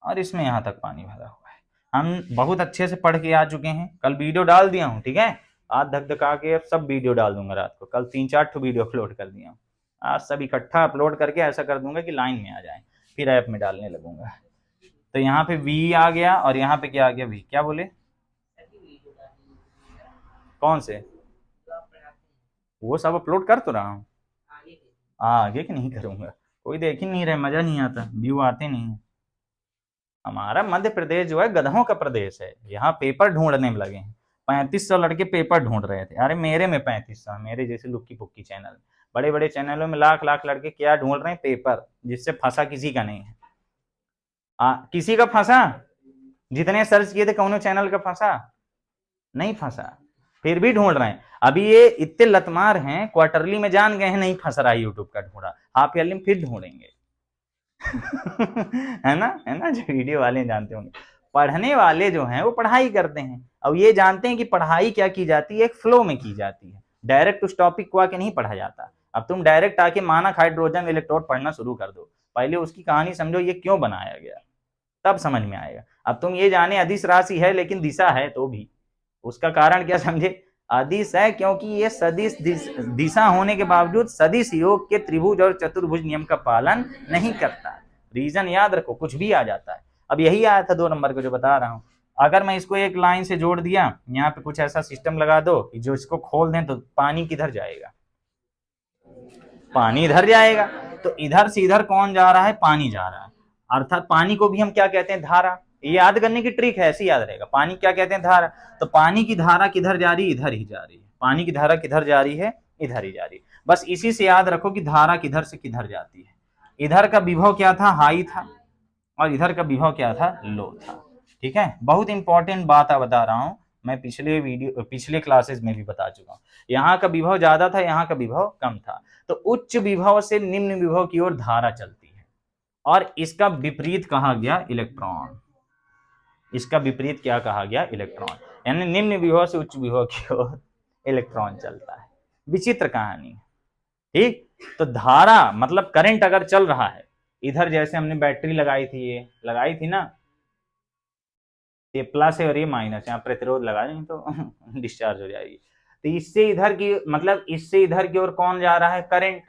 और इसमें यहाँ तक पानी भरा हुआ है। हम बहुत अच्छे से पढ़ के आ चुके हैं, कल वीडियो डाल दिया हूँ, ठीक है, आज धक के सब वीडियो डाल दूंगा रात को, कल 3-4 वीडियो अपलोड कर दिया हूँ, आज सब इकट्ठा अपलोड करके ऐसा कर दूंगा कि लाइन में आ जाए, फिर ऐप में डालने लगूंगा। तो यहाँ पे V आ गया और यहाँ पे क्या आ गया, V, क्या बोले, कौन से, वो सब अपलोड कर तो रहा हूँ, आगे की नहीं करूंगा, कोई देख ही नहीं रहे, मजा नहीं आता, व्यू आते नहीं। हमारा मध्य प्रदेश जो है गधों का प्रदेश है, यहाँ पेपर ढूंढने में लगे हैं, 3500 लड़के पेपर ढूंढ रहे थे, अरे मेरे में 3500, मेरे जैसे लुक्की पुक्की चैनल, बड़े बड़े चैनलों में लाख लाख लड़के क्या ढूंढ रहे हैं, पेपर, जिससे फंसा किसी का नहीं है। किसी का फंसा, जितने सर्च किए थे कौनो चैनल का फंसा नहीं, फंसा, फिर भी ढूंढ रहे हैं। अभी ये इतने लतमार हैं, क्वार्टरली में जान गए हैं नहीं फंस रहा है यूट्यूब का, ढूंढा, हाफ ईयरली में फिर ढूंढेंगे। है ना, जो वीडियो वाले जानते होंगे, पढ़ने वाले जो हैं वो पढ़ाई करते हैं, अब ये जानते हैं कि पढ़ाई क्या की जाती है, एक फ्लो में की जाती है, डायरेक्ट उस टॉपिक को आके नहीं पढ़ा जाता। अब तुम डायरेक्ट आके मानक हाइड्रोजन इलेक्ट्रोड पढ़ना शुरू कर दो, पहले उसकी कहानी समझो ये क्यों बनाया गया, तब समझ में आएगा। अब तुम ये जाने अदिश राशि है लेकिन दिशा है, तो भी उसका कारण क्या समझे, अदिश है क्योंकि ये सदिश दिशा होने के बावजूद सदिश योग के त्रिभुज और चतुर्भुज नियम का पालन नहीं करता। रीजन याद रखो, कुछ भी आ जाता है। अब यही आया था 2 नंबर को जो बता रहा हूं, अगर मैं इसको एक लाइन से जोड़ दिया, यहाँ पे कुछ ऐसा सिस्टम लगा दो कि जो इसको खोल दें तो पानी किधर जाएगा, पानी इधर जाएगा, तो इधर से इधर कौन जा रहा है, पानी जा रहा है, अर्थात पानी को भी हम क्या कहते हैं, धारा। ये याद करने की ट्रिक है, ऐसे याद रहेगा, पानी क्या कहते हैं, धारा। तो पानी की धारा किधर जा रही है, इधर ही जा रही है, पानी की धारा किधर जा रही है, इधर ही जा रही है। बस इसी से याद रखो कि धारा किधर से किधर जाती है, इधर का विभव क्या था, हाई था, और इधर का विभव क्या था, लो था। ठीक है, बहुत इंपॉर्टेंट बात बता रहा हूं, मैं पिछले क्लासेस में भी बता चुका हूं। यहाँ का विभव ज्यादा था, यहाँ का विभव कम था, तो उच्च विभव से निम्न विभव की ओर धारा चलती है, और इसका विपरीत कहा गया इलेक्ट्रॉन। इसका विपरीत क्या कहा गया, इलेक्ट्रॉन, यानी निम्न विभव से उच्च विभव की ओर इलेक्ट्रॉन चलता है। विचित्र कहानी, ठीक। तो धारा मतलब करंट अगर चल रहा है, इधर जैसे हमने बैटरी लगाई थी, ये लगाई थी ना, ये प्लस है और ये माइनस, यहाँ प्रतिरोध लगा दें तो डिस्चार्ज हो जाएगी। तो इससे इधर की मतलब इससे इधर की ओर कौन जा रहा है, करंट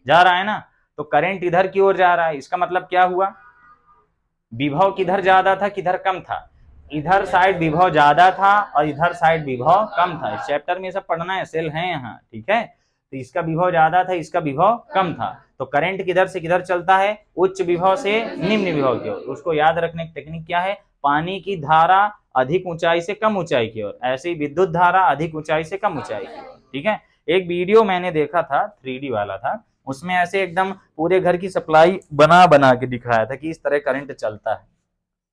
जा रहा है ना, तो करंट इधर की ओर जा रहा है। इसका मतलब क्या हुआ, विभव किधर ज्यादा था किधर कम था, इधर साइड विभव ज्यादा था और इधर साइड विभव कम था। इस चैप्टर में सब पढ़ना है, सेल है यहाँ, ठीक है। तो इसका विभव ज्यादा था, इसका विभव कम था, तो करंट किधर से किधर चलता है, उच्च विभव से निम्न विभव की ओर। उसको याद रखने की टेक्निक क्या है, पानी की धारा अधिक ऊंचाई से कम ऊंचाई की ओर, ऐसे ही विद्युत धारा अधिक ऊंचाई से कम ऊंचाई की ओर, ठीक है। एक वीडियो मैंने देखा था, 3D वाला था, उसमें ऐसे एकदम पूरे घर की सप्लाई बना के दिखाया था कि इस तरह करंट चलता है।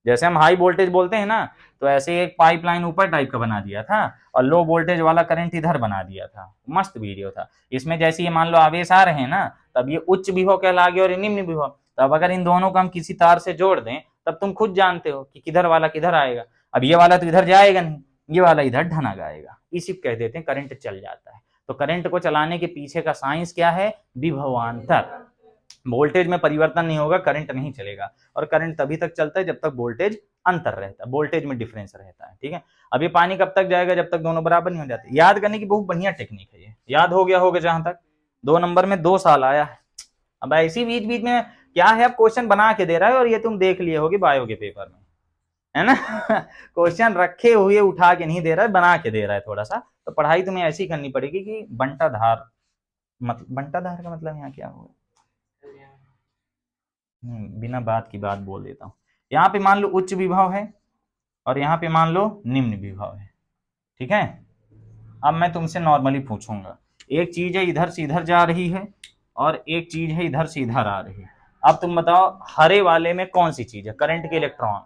जैसे हम हाई वोल्टेज बोलते हैं ना, तो ऐसे एक पाइपलाइन ऊपर टाइप का बना दिया था और लो वोल्टेज वाला करंट इधर बना दिया था। मस्त वीडियो था। इसमें जैसे ये मान लो आवेश आ रहे हैं ना, तब ये उच्च विभव कहला गया और ये निम्न विभव। तब अगर इन दोनों को हम किसी तार से जोड़ दें, तब तुम खुद जानते हो कि किधर वाला किधर आएगा। अब ये वाला तो इधर जाएगा नहीं, ये वाला इधर ढना गाएगा, इसी को कह देते हैं करंट चल जाता है। तो करंट को चलाने के पीछे का साइंस क्या है, विभवांतर। वोल्टेज में परिवर्तन नहीं होगा, करंट नहीं चलेगा, और करंट तभी तक चलता है जब तक वोल्टेज अंतर रहता है, वोल्टेज में डिफरेंस रहता है, ठीक है। अब ये पानी कब तक जाएगा, जब तक दोनों बराबर नहीं हो जाते। याद करने की बहुत बढ़िया टेक्निक है ये, याद हो गया होगा जहां तक 2 नंबर में 2 साल आया है। अब ऐसी बीच बीच में क्या है, अब क्वेश्चन बना के दे रहा है और ये तुम देख लिए होगी बायो के पेपर में, है ना। क्वेश्चन रखे हुए उठा के नहीं दे रहा है, बना के दे रहा है थोड़ा सा। तो पढ़ाई तुम्हें ऐसी करनी पड़ेगी कि बंटाधार, मतलब बंटाधार का मतलब यहाँ क्या होगा, बिना बात की बात बोल देता हूँ। यहाँ पे मान लो उच्च विभव है और यहाँ पे मान लो निम्न विभव है, ठीक है। अब मैं तुमसे नॉर्मली पूछूंगा, एक चीज है इधर से इधर जा रही है और एक चीज है इधर से इधर आ रही है। अब तुम बताओ हरे वाले में कौन सी चीज है, करंट के इलेक्ट्रॉन,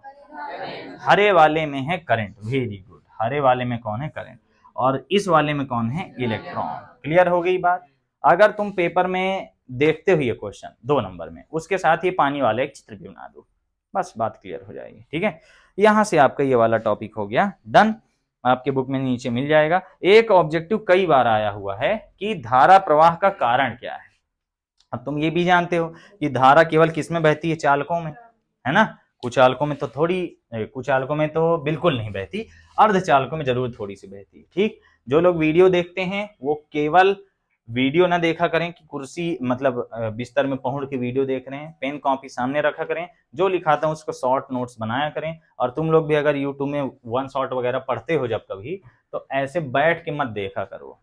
हरे वाले में है करंट, वेरी गुड। हरे वाले में कौन है, करंट, और इस वाले में कौन है, इलेक्ट्रॉन। क्लियर हो गई बात। अगर तुम पेपर में देखते हुए क्वेश्चन 2 नंबर में उसके साथ ये पानी वाला एक चित्र भी बना दो, बस बात क्लियर हो जाएगी, ठीक है। यहां से आपका ये वाला टॉपिक हो गया डन, आपके बुक में नीचे मिल जाएगा। एक ऑब्जेक्टिव कई बार आया हुआ है कि धारा प्रवाह का कारण क्या है। अब तुम ये भी जानते हो कि धारा केवल किस में बहती है, चालकों में, है ना। कुचालकों में तो थोड़ी, कुचालकों में तो बिल्कुल नहीं बहती, अर्धचालकों में जरूर थोड़ी सी बहती है, ठीक। जो लोग वीडियो देखते हैं वो केवल वीडियो ना देखा करें कि कुर्सी मतलब बिस्तर में पहुंच के वीडियो देख रहे हैं, पेन कॉपी सामने रखा करें, जो लिखाता हूं उसको शॉर्ट नोट्स बनाया करें। और तुम लोग भी अगर यूट्यूब में 1 शॉट वगैरह पढ़ते हो जब कभी, तो ऐसे बैठ के मत देखा करो,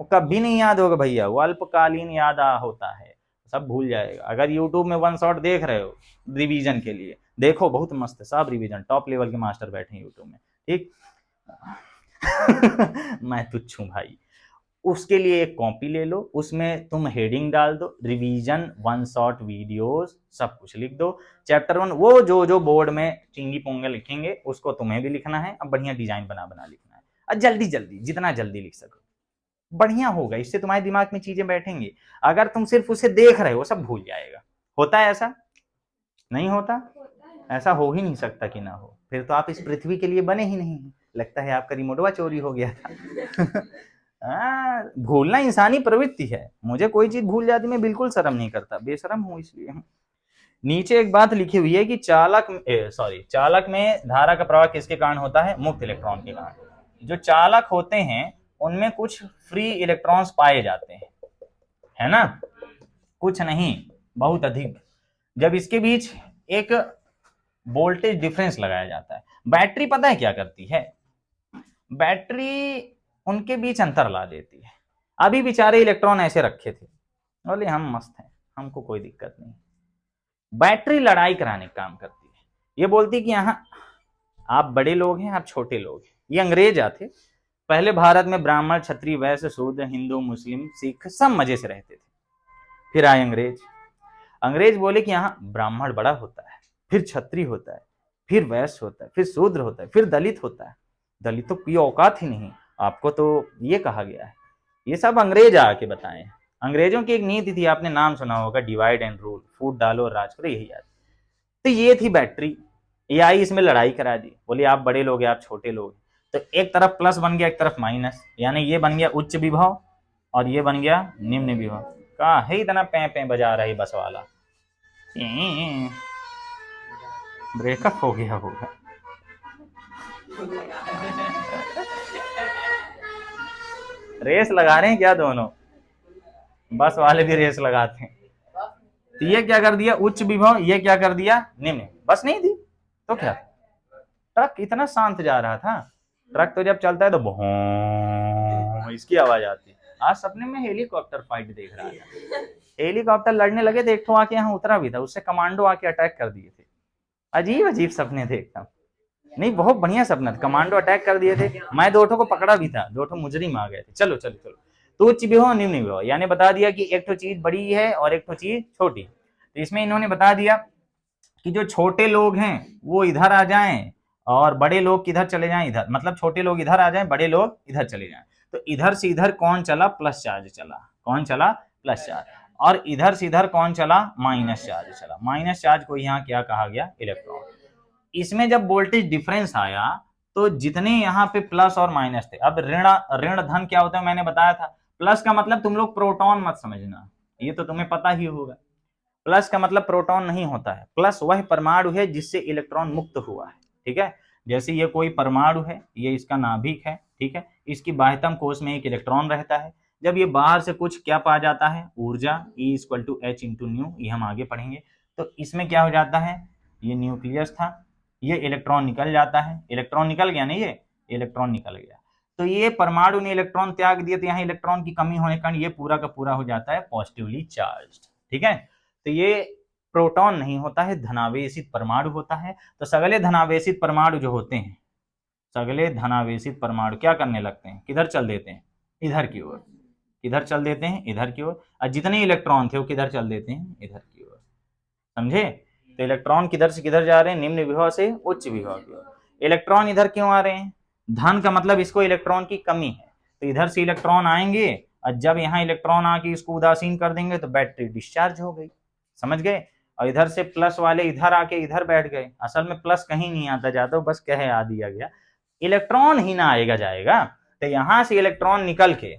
वो कभी नहीं याद होगा भैया, वो अल्पकालीन याद होता है, सब भूल जाएगा। अगर यूट्यूब में 1 शॉट देख रहे हो रिवीजन के लिए, देखो बहुत मस्त है, सब रिवीजन टॉप लेवल के मास्टर बैठे हैं यूट्यूब में, ठीक। मैं तुच्छ हूं भाई। उसके लिए एक कॉपी ले लो, उसमें तुम हेडिंग डाल दो, रिवीजन 1 शॉट वीडियोस, सब कुछ लिख दो। चैप्टर 1 वो जो जो बोर्ड में चिंगी पोंगे लिखेंगे उसको तुम्हें भी लिखना है। अब बढ़िया डिजाइन बना बना लिखना है, और जल्दी जल्दी, जितना जल्दी लिख सको बढ़िया होगा, इससे तुम्हारे दिमाग में चीजें बैठेंगी। अगर तुम सिर्फ उसे देख रहे हो सब भूल जाएगा। होता है ऐसा, नहीं होता, ऐसा हो ही नहीं सकता कि ना हो, फिर तो आप इस पृथ्वी के लिए बने ही नहीं। लगता है आपका रिमोटवा चोरी हो गया था। भूलना इंसानी प्रवृत्ति है, मुझे कोई चीज भूल जाती मैं बिल्कुल शर्म नहीं करता, बेशरम हूं इसलिए। नीचे एक बात लिखी हुई है कि चालक में धारा का प्रवाह किसके कारण होता है, मुक्त इलेक्ट्रॉन के कारण। जो चालक होते हैं उनमें कुछ फ्री इलेक्ट्रॉन्स पाए जाते हैं, है ना, कुछ नहीं बहुत अधिक। जब इसके बीच एक वोल्टेज डिफरेंस लगाया जाता है, बैटरी पता है क्या करती है, बैटरी उनके बीच अंतर ला देती है। अभी बेचारे इलेक्ट्रॉन ऐसे रखे थे, बोले हम मस्त हैं, हमको कोई दिक्कत नहीं। बैटरी लड़ाई कराने का काम करती है, ये बोलती है कि यहाँ आप बड़े लोग हैं, आप छोटे लोग हैं। ये अंग्रेज आते पहले भारत में, ब्राह्मण क्षत्रिय वैश्य शूद्र हिंदू मुस्लिम सिख सब मजे से रहते थे। फिर आए अंग्रेज, अंग्रेज बोले कि यहाँ ब्राह्मण बड़ा होता है, फिर क्षत्रिय होता है, फिर वैश्य होता है, फिर शूद्र होता है, फिर दलित होता है। दलित तो कोई औकात ही नहीं, आपको तो ये कहा गया है। ये सब अंग्रेज आके बताए। अंग्रेजों की एक नीति थी, आपने नाम सुना होगा, डिवाइड एंड रूल, फूट डालो और राज करो, यही याद। तो ये थी बैटरी, ये आई इसमें लड़ाई करा दी, बोले आप बड़े लोग हैं, आप छोटे लोग। तो एक तरफ प्लस बन गया, एक तरफ माइनस, यानी ये बन गया उच्च विभव और ये बन गया निम्न विभव। कहा है इतना पे पे बजा रही बस वाला, ब्रेकअप हो गया होगा। रेस लगा रहे हैं क्या दोनों, बस वाले भी रेस लगाते हैं। तो ये क्या कर दिया उच्च विभव, ये क्या कर दिया निम्न, बस नहीं दी तो क्या। ट्रक इतना शांत जा रहा था, ट्रक तो जब चलता है तो बहुत इसकी आवाज आती है। आज सपने में हेलीकॉप्टर फाइट देख रहा था, हेलीकॉप्टर लड़ने लगे थे, एक ठो आके यहाँ उतरा भी था, उससे कमांडो आके अटैक कर दिए थे। अजीब अजीब सपने देखता, नहीं बहुत बढ़िया सपना था, कमांडो अटैक कर दिए थे, मैं 2 को पकड़ा भी था, 2 मुजरिम आ गए थे। चलो चलो चलो, तो उच्च विभव निम्न विभव, यानी बता दिया कि एक तो चीज बड़ी है और एक तो चीज छोटी। तो इसमें इन्होंने बता दिया कि जो छोटे लोग हैं वो इधर आ जाएं और बड़े लोग किधर चले जाएं, इधर, मतलब छोटे लोग इधर आ जाएं, बड़े लोग इधर चले जाएं। तो इधर से इधर कौन चला, प्लस चार्ज चला, कौन चला, प्लस चार्ज, और इधर से इधर कौन चला, माइनस चार्ज चला। माइनस चार्ज को यहाँ क्या कहा गया, इलेक्ट्रॉन। इसमें जब वोल्टेज डिफरेंस आया तो जितने यहाँ पे प्लस और माइनस थे, अब ऋण ऋण धन क्या होता है मैंने बताया था। प्लस का मतलब तुम लोग प्रोटॉन मत समझना, ये तो तुम्हें पता ही होगा। प्लस का मतलब प्रोटॉन नहीं होता है, प्लस वह परमाणु है जिससे इलेक्ट्रॉन मुक्त हुआ है, ठीक है। जैसे ये कोई परमाणु है, ये इसका नाभिक है, ठीक है, इसकी बाह्यतम कोश में एक इलेक्ट्रॉन रहता है। जब ये बाहर से कुछ क्या पा जाता है, ऊर्जा E = H × न्यू, ये हम आगे पढ़ेंगे। तो इसमें क्या हो जाता है, ये न्यूक्लियस था, ये इलेक्ट्रॉन निकल जाता है, इलेक्ट्रॉन निकल गया ना, ये इलेक्ट्रॉन निकल गया, तो ये परमाणु ने इलेक्ट्रॉन त्याग दिए, तो यहाँ इलेक्ट्रॉन की कमी होने के कारण ये पूरा का पूरा हो जाता है पॉजिटिवली चार्ज्ड, ठीक है। तो ये प्रोटॉन नहीं होता है, धनावेशित परमाणु होता है। तो सगले धनावेशित परमाणु जो होते हैं, सगले धनावेशित परमाणु क्या करने लगते हैं, किधर चल देते हैं, इधर की ओर, किधर चल देते हैं, इधर की ओर। और जितने इलेक्ट्रॉन थे वो किधर चल देते हैं, इधर की ओर, समझे। तो इलेक्ट्रॉन किधर से किधर जा रहे हैं, निम्न विभव से उच्च विभव की ओर। इलेक्ट्रॉन इधर क्यों आ रहे हैं, धन का मतलब इसको इलेक्ट्रॉन की कमी है, तो इधर से इलेक्ट्रॉन आएंगे, और जब यहाँ इलेक्ट्रॉन आके इसको उदासीन कर देंगे तो बैटरी डिस्चार्ज हो गई, समझ गए। और इधर से प्लस वाले इधर आके इधर बैठ गए, असल में प्लस कहीं नहीं आता जाता, बस कहे आ दिया गया, इलेक्ट्रॉन ही ना आएगा जाएगा। तो यहां से इलेक्ट्रॉन निकल के,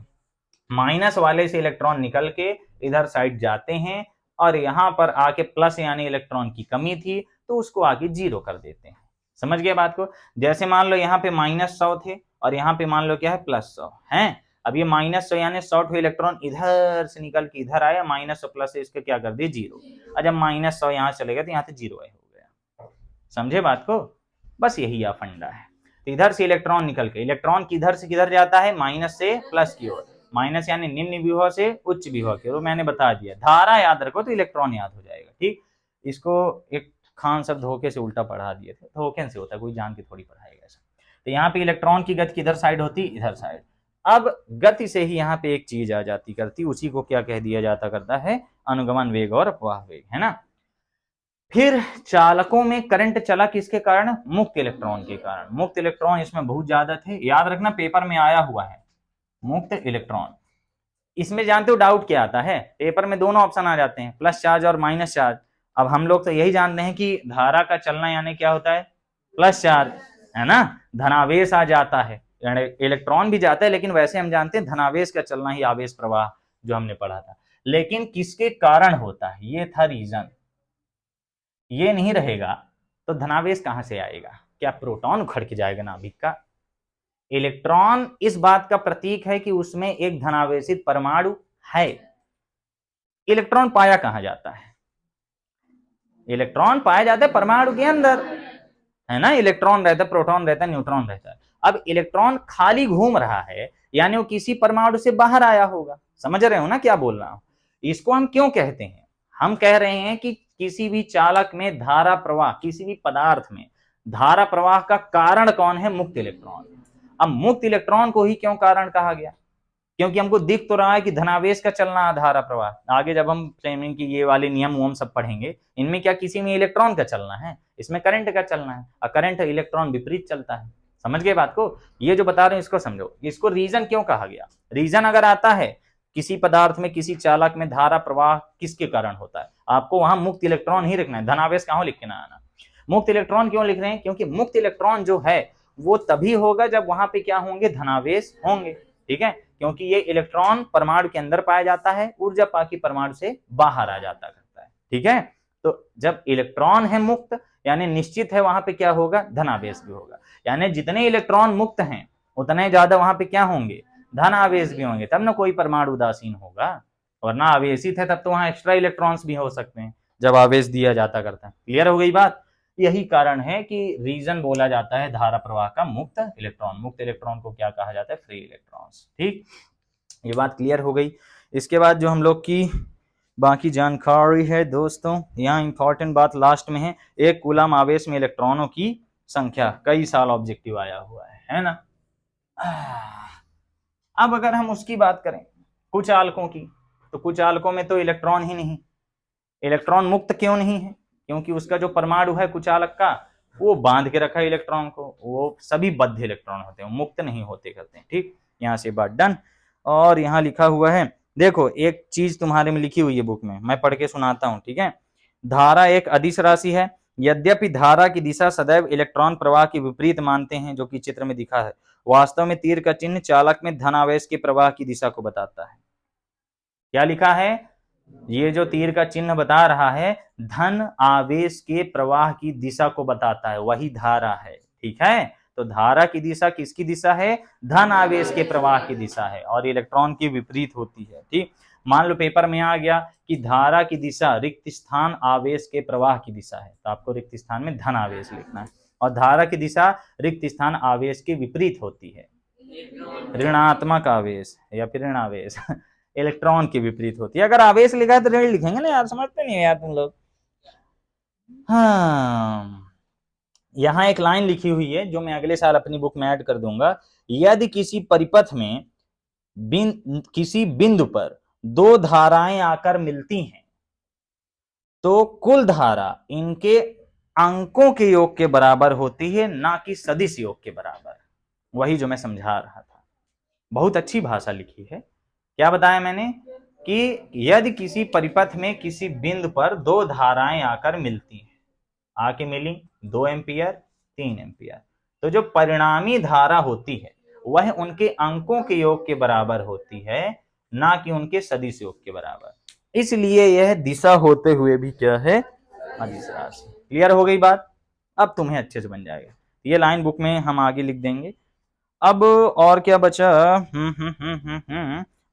माइनस वाले से इलेक्ट्रॉन निकल के इधर साइड जाते हैं, और यहां पर आके प्लस यानी इलेक्ट्रॉन की कमी थी तो उसको आके 0 कर देते हैं, समझ गए बात को। जैसे मान लो यहाँ पे -100 थे और यहाँ पे मान लो क्या है +100 है। अब ये -100 यानी 100 इलेक्ट्रॉन इधर से निकल के इधर आया, -100 प्लस इसके क्या कर दिए 0, और जब -100 यहाँ चले गए तो यहाँ से 0 हो गया, समझे बात को। बस यही या फंडा है। तो इधर से इलेक्ट्रॉन निकल के, इलेक्ट्रॉन किधर से किधर जाता है, माइनस से प्लस की ओर, माइनस यानी निम्न विभव से उच्च विभव की ओर। मैंने बता दिया, धारा याद रखो तो इलेक्ट्रॉन याद हो जाएगा, ठीक। इसको एक खान सब धोखे से उल्टा पढ़ा दिए थे, धोखे से होता है, कोई जान के थोड़ी पढ़ाएगा ऐसा। तो यहाँ पे इलेक्ट्रॉन की गति किधर साइड होती, इधर साइड। अब गति से ही यहाँ पे एक चीज आ जाती करती, उसी को क्या कह दिया जाता करता है, अनुगमन वेग और अपवाह वेग, है ना। फिर चालकों में करंट चला किसके कारण, मुक्त इलेक्ट्रॉन के कारण। मुक्त इलेक्ट्रॉन इसमें बहुत ज्यादा थे, याद रखना पेपर में आया हुआ है मुक्त इलेक्ट्रॉन। इसमें जानते हो डाउट क्या आता है, पेपर में दोनों ऑप्शन आ जाते हैं, प्लस चार्ज और माइनस चार्ज। अब हम लोग तो यही जानते हैं कि धारा का चलना यानी क्या होता है, प्लस चार्ज, है ना, धनावेश आ जाता है, इलेक्ट्रॉन भी जाता है, लेकिन वैसे हम जानते हैं धनावेश का चलना ही आवेश प्रवाह जो हमने पढ़ा था। लेकिन किसके कारण होता है, ये था रीजन। ये नहीं रहेगा तो धनावेश कहां से आएगा, क्या प्रोटॉन उखड़ के जाएगा नाभिक का। इलेक्ट्रॉन इस बात का प्रतीक है कि उसमें एक धनावेशित परमाणु है। इलेक्ट्रॉन पाया कहां जाता है, इलेक्ट्रॉन पाया जाता है परमाणु के अंदर, है ना। इलेक्ट्रॉन रहता है, प्रोटॉन रहता है, न्यूट्रॉन रहता है। अब इलेक्ट्रॉन खाली घूम रहा है यानी वो किसी परमाणु से बाहर आया होगा, समझ रहे हो ना क्या बोल रहा हूं। इसको हम क्यों कहते हैं, हम कह रहे हैं कि किसी भी चालक में धारा प्रवाह, किसी भी पदार्थ में धारा प्रवाह का कारण कौन है, मुक्त इलेक्ट्रॉन। अब मुक्त इलेक्ट्रॉन को ही क्यों कारण कहा गया, क्योंकि हमको दिख तो रहा है कि धनावेश का चलना धारा प्रवाह। आगे जब हम फ्लेमिंग की ये वाले नियम वोम सब पढ़ेंगे, इनमें क्या किसी में इलेक्ट्रॉन का चलना है, इसमें करंट का चलना है, और करंट इलेक्ट्रॉन विपरीत चलता है, समझ गए बात को। ये जो बता रहे हैं इसको समझो, इसको रीजन क्यों कहा गया। रीजन अगर आता है किसी पदार्थ में, किसी चालक में धारा प्रवाह किसके कारण होता है, आपको वहां मुक्त इलेक्ट्रॉन ही लिखना है, धनावेश कहां लिख के ना आना। मुक्त इलेक्ट्रॉन क्यों लिख रहे हैं, क्योंकि मुक्त इलेक्ट्रॉन जो है वो तभी होगा जब वहां पे क्या होंगे, धनावेश होंगे, ठीक है। क्योंकि ये इलेक्ट्रॉन परमाणु के अंदर पाया जाता है, ऊर्जा पाके परमाणु से बाहर आ जाता करता है, ठीक है। तो जब इलेक्ट्रॉन है मुक्त यानी निश्चित है वहां पे क्या होगा, धनावेश भी होगा। यानी जितने इलेक्ट्रॉन मुक्त हैं उतने ज्यादा वहां पे क्या होंगे, धन आवेश भी होंगे, तब ना कोई परमाणु उदासीन होगा। वरना आवेशित है तब तो वहां एक्स्ट्रा इलेक्ट्रॉन्स भी हो सकते हैं जब आवेश दिया जाता करता है। क्लियर हो गई बात। यही कारण है कि रीजन बोला जाता है धारा प्रवाह का मुक्त इलेक्ट्रॉन। मुक्त इलेक्ट्रॉन को क्या कहा जाता है, फ्री इलेक्ट्रॉन्स, ठीक। ये बात क्लियर हो गई। इसके बाद जो हम लोग की बाकी जानकारी है दोस्तों, यहाँ इंपॉर्टेंट बात लास्ट में है, एक कूलम आवेश में इलेक्ट्रॉनों की संख्या। कई साल ऑब्जेक्टिव आया हुआ है ना। अब अगर हम उसकी बात करें कुछ आलकों की, तो कुछ आलकों में तो इलेक्ट्रॉन ही नहीं। इलेक्ट्रॉन मुक्त क्यों नहीं है, क्योंकि उसका जो परमाणु है कुछ आलक का, वो बांध के रखा है इलेक्ट्रॉन को, वो सभी बद्ध इलेक्ट्रॉन होते हैं, मुक्त नहीं होते करते हैं, ठीक। यहाँ से बात डन। और यहाँ लिखा हुआ है, देखो एक चीज तुम्हारे में लिखी हुई है बुक में, मैं पढ़ के सुनाता हूँ, ठीक है। धारा एक अदिश राशि है, यद्यपि धारा की दिशा सदैव इलेक्ट्रॉन प्रवाह के विपरीत मानते हैं, जो कि चित्र में दिखा है। वास्तव में तीर का चिन्ह चालक में धन आवेश के प्रवाह की दिशा को बताता है। क्या लिखा है, ये जो तीर का चिन्ह बता रहा है धन आवेश के प्रवाह की दिशा को बताता है, वही धारा है। ठीक है, तो धारा की दिशा किसकी दिशा है? धन आवेश के प्रवाह की दिशा है, और इलेक्ट्रॉन की विपरीत होती है। ठीक, मान लो पेपर में आ गया कि धारा की दिशा रिक्त स्थान आवेश के प्रवाह की दिशा है, तो आपको रिक्त स्थान में धन आवेश लिखना है, और धारा की दिशा रिक्त स्थान आवेश के विपरीत होती है, ऋणात्मक आवेश या फिर ऋण आवेश इलेक्ट्रॉन के विपरीत होती है। अगर आवेश लिखा है तो ऋण लिखेंगे ना यार, समझते नहीं हो यार तुम लोग। हाँ, यहां एक लाइन लिखी हुई है जो मैं अगले साल अपनी बुक में ऐड कर दूंगा। यदि किसी परिपथ में किसी बिंदु पर दो धाराएं आकर मिलती हैं तो कुल धारा इनके अंकों के योग के बराबर होती है, ना कि सदिश योग के बराबर। वही जो मैं समझा रहा था, बहुत अच्छी भाषा लिखी है। क्या बताया मैंने कि यदि किसी परिपथ में किसी बिंदु पर दो धाराएं आकर मिलती हैं, आके मिली 2 एम्पियर 3 एम्पियर, तो जो परिणामी धारा होती है वह उनके अंकों के योग के बराबर होती है, ना कि उनके सदिश योग के बराबर। इसलिए यह दिशा होते हुए भी क्या है? अदिश राशि। क्लियर हो गई बात? अब तुम्हें अच्छे से बन जाएगा। ये लाइन बुक में हम आगे लिख देंगे। अब और क्या बचा?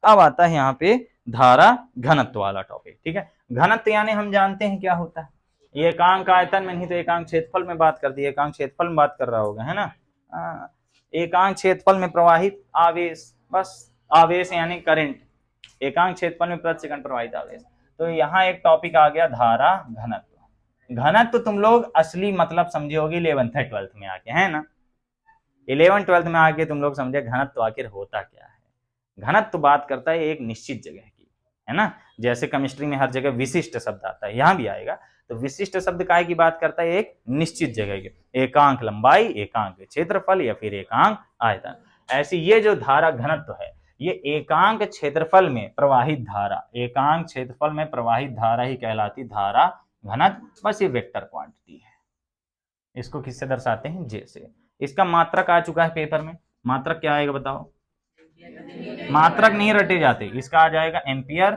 अब आता है यहाँ पे धारा घनत्व वाला टॉपिक। ठीक है, घनत्व यानी हम जानते हैं क्या होता है, ये एकांक आयतन में नहीं तो एकांक क्षेत्रफल में बात कर दी, एकांक क्षेत्रफल में बात कर रहा होगा, है ना। एकांक क्षेत्रफल में प्रवाहित आवेश, बस आवेश यानी करंट, एकांक क्षेत्रफल में प्रति सेकंड प्रवाहित आवेश। तो यहाँ एक टॉपिक आ गया धारा घनत्व। घनत्व तुम लोग असली मतलब समझे होगी 11th 12th में आके, है ना। 11th 12th में आके तुम लोग समझे घनत्व आखिर होता क्या है। घनत्व बात करता है एक निश्चित जगह की, है ना। जैसे केमिस्ट्री में हर जगह विशिष्ट शब्द आता है, यहाँ भी आएगा। तो विशिष्ट शब्द काय की बात करता है? एक निश्चित जगह की, एकांक लंबाई, एकांक क्षेत्रफल या फिर एकांक आयतन। ऐसी ये जो धारा घनत्व है ये एकांक क्षेत्रफल में प्रवाहित धारा, एकांक क्षेत्रफल में प्रवाहित धारा ही कहलाती धारा घनत्व। बस ये वेक्टर क्वांटिटी है। इसको किससे दर्शाते हैं? जे से। इसका मात्रक आ चुका है पेपर में। मात्रक क्या आएगा बताओ? मात्रक नहीं रटे जाते, इसका आ जाएगा एम्पियर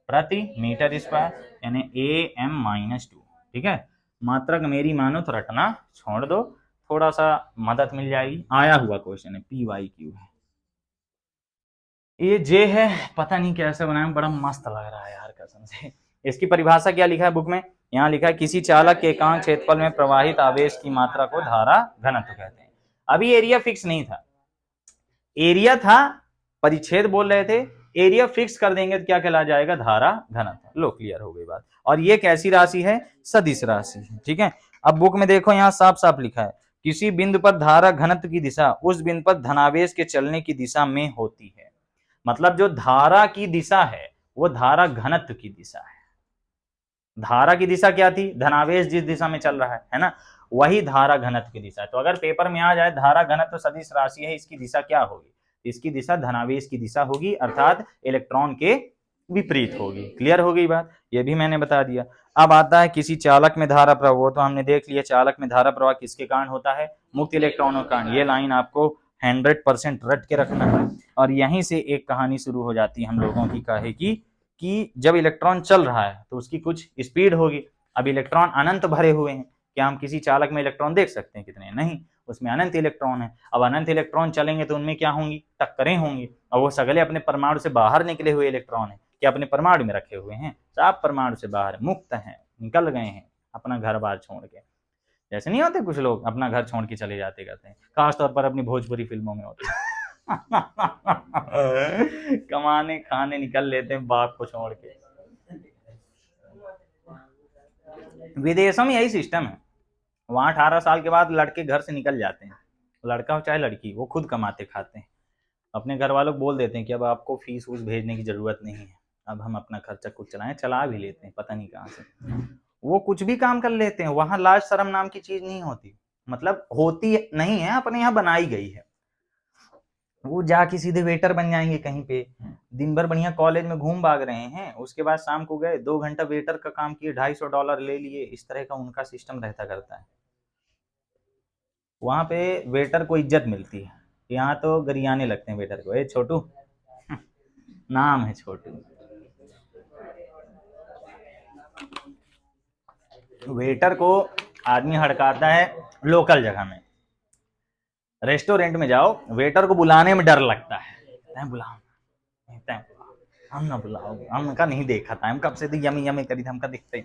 प्रति मीटर स्क्वायर, यानी AM-2। ठीक है, मात्रक मेरी मानो तो रटना छोड़ दो, थोड़ा सा मदद मिल जाएगी। आया हुआ क्वेश्चन है, PYQ है। ये जे है, पता नहीं कैसे बनाया, बड़ा मस्त लग रहा है यार कसम से। इसकी परिभाषा क्या लिखा है बुक में? यहाँ लिखा है किसी चालक के एकांक क्षेत्रफल में प्रवाहित आवेश की मात्रा को धारा घनत्व कहते हैं। अभी एरिया फिक्स नहीं था, एरिया था, परिच्छेद बोल रहे थे, एरिया फिक्स कर देंगे तो क्या कहला जाएगा? धारा घनत्व। लो क्लियर हो गई बात। और ये कैसी राशि है? सदिश राशि। ठीक है, अब बुक में देखो यहाँ साफ साफ लिखा है किसी बिंदु पर धारा घनत्व की दिशा उस बिंदु पर धनावेश के चलने की दिशा में होती है। मतलब जो धारा की दिशा है वो धारा घनत्व की दिशा है। धारा की दिशा क्या थी? धनावेश जिस दिशा में चल रहा है ना, वही धारा घनत्व की दिशा है। तो अगर पेपर में आ जाए धारा घनत्व सदिश राशि है, इसकी दिशा क्या होगी? इसकी दिशा धनावेश की दिशा होगी, अर्थात इलेक्ट्रॉन के विपरीत होगी। क्लियर हो गई बात? ये भी मैंने बता दिया। अब आता है किसी चालक में धारा प्रवाह, वो तो हमने देख लिया। चालक में धारा प्रवाह किसके कारण होता है? मुक्त इलेक्ट्रॉनों के कारण। ये लाइन आपको 100% रट के रखना है। और यहीं से एक कहानी शुरू हो जाती है हम लोगों की, काहे की कि जब इलेक्ट्रॉन चल रहा है तो उसकी कुछ स्पीड होगी। अब इलेक्ट्रॉन अनंत भरे हुए हैं, क्या हम किसी चालक में इलेक्ट्रॉन देख सकते हैं कितने? नहीं, उसमें अनंत इलेक्ट्रॉन है। अब अनंत इलेक्ट्रॉन चलेंगे तो उनमें क्या होंगी? टक्करें होंगी। और वो सगले अपने परमाणु से बाहर निकले हुए इलेक्ट्रॉन है, क्या अपने परमाणु में रखे हुए हैं? साफ परमाणु से बाहर, मुक्त हैं, निकल गए हैं अपना घर बार छोड़ के। जैसे नहीं होते कुछ लोग अपना घर छोड़ के चले जाते करते हैं, खासतौर पर अपनी भोजपुरी फिल्मों में होते हैं कमाने खाने निकल लेते हैं बाप को छोड़ के। विदेशों में यही सिस्टम है, वहां 18 साल के बाद लड़के घर से निकल जाते हैं, लड़का हो चाहे लड़की, वो खुद कमाते खाते हैं। अपने घर वालों को बोल देते हैं कि अब आपको फीस वूस भेजने की जरूरत नहीं है, अब हम अपना खर्चा खुद चलाएं। चला भी लेते हैं पता नहीं कहाँ से, वो कुछ भी काम कर लेते हैं। वहां लाज शर्म नाम की चीज नहीं होती, मतलब होती नहीं है, अपने यहाँ बनाई गई है। वो जाके सीधे वेटर बन जाएंगे कहीं पे, दिन भर बढ़िया कॉलेज में घूम भाग रहे हैं, उसके बाद शाम को गए 2 घंटा वेटर का काम किए, $250 ले लिए। इस तरह का उनका सिस्टम रहता करता है। वहां पे वेटर को इज्जत मिलती है, यहाँ तो गरियाने लगते हैं वेटर को। ए छोटू नाम है छोटू। वेटर को आदमी हड़काता है लोकल जगह में, रेस्टोरेंट में जाओ वेटर को बुलाने में डर लगता है, बुलाओ हम ना बुलाओ, हमका नहीं देखा था, हम कब से तो यमी यमी करी थी, हमका दिखते ही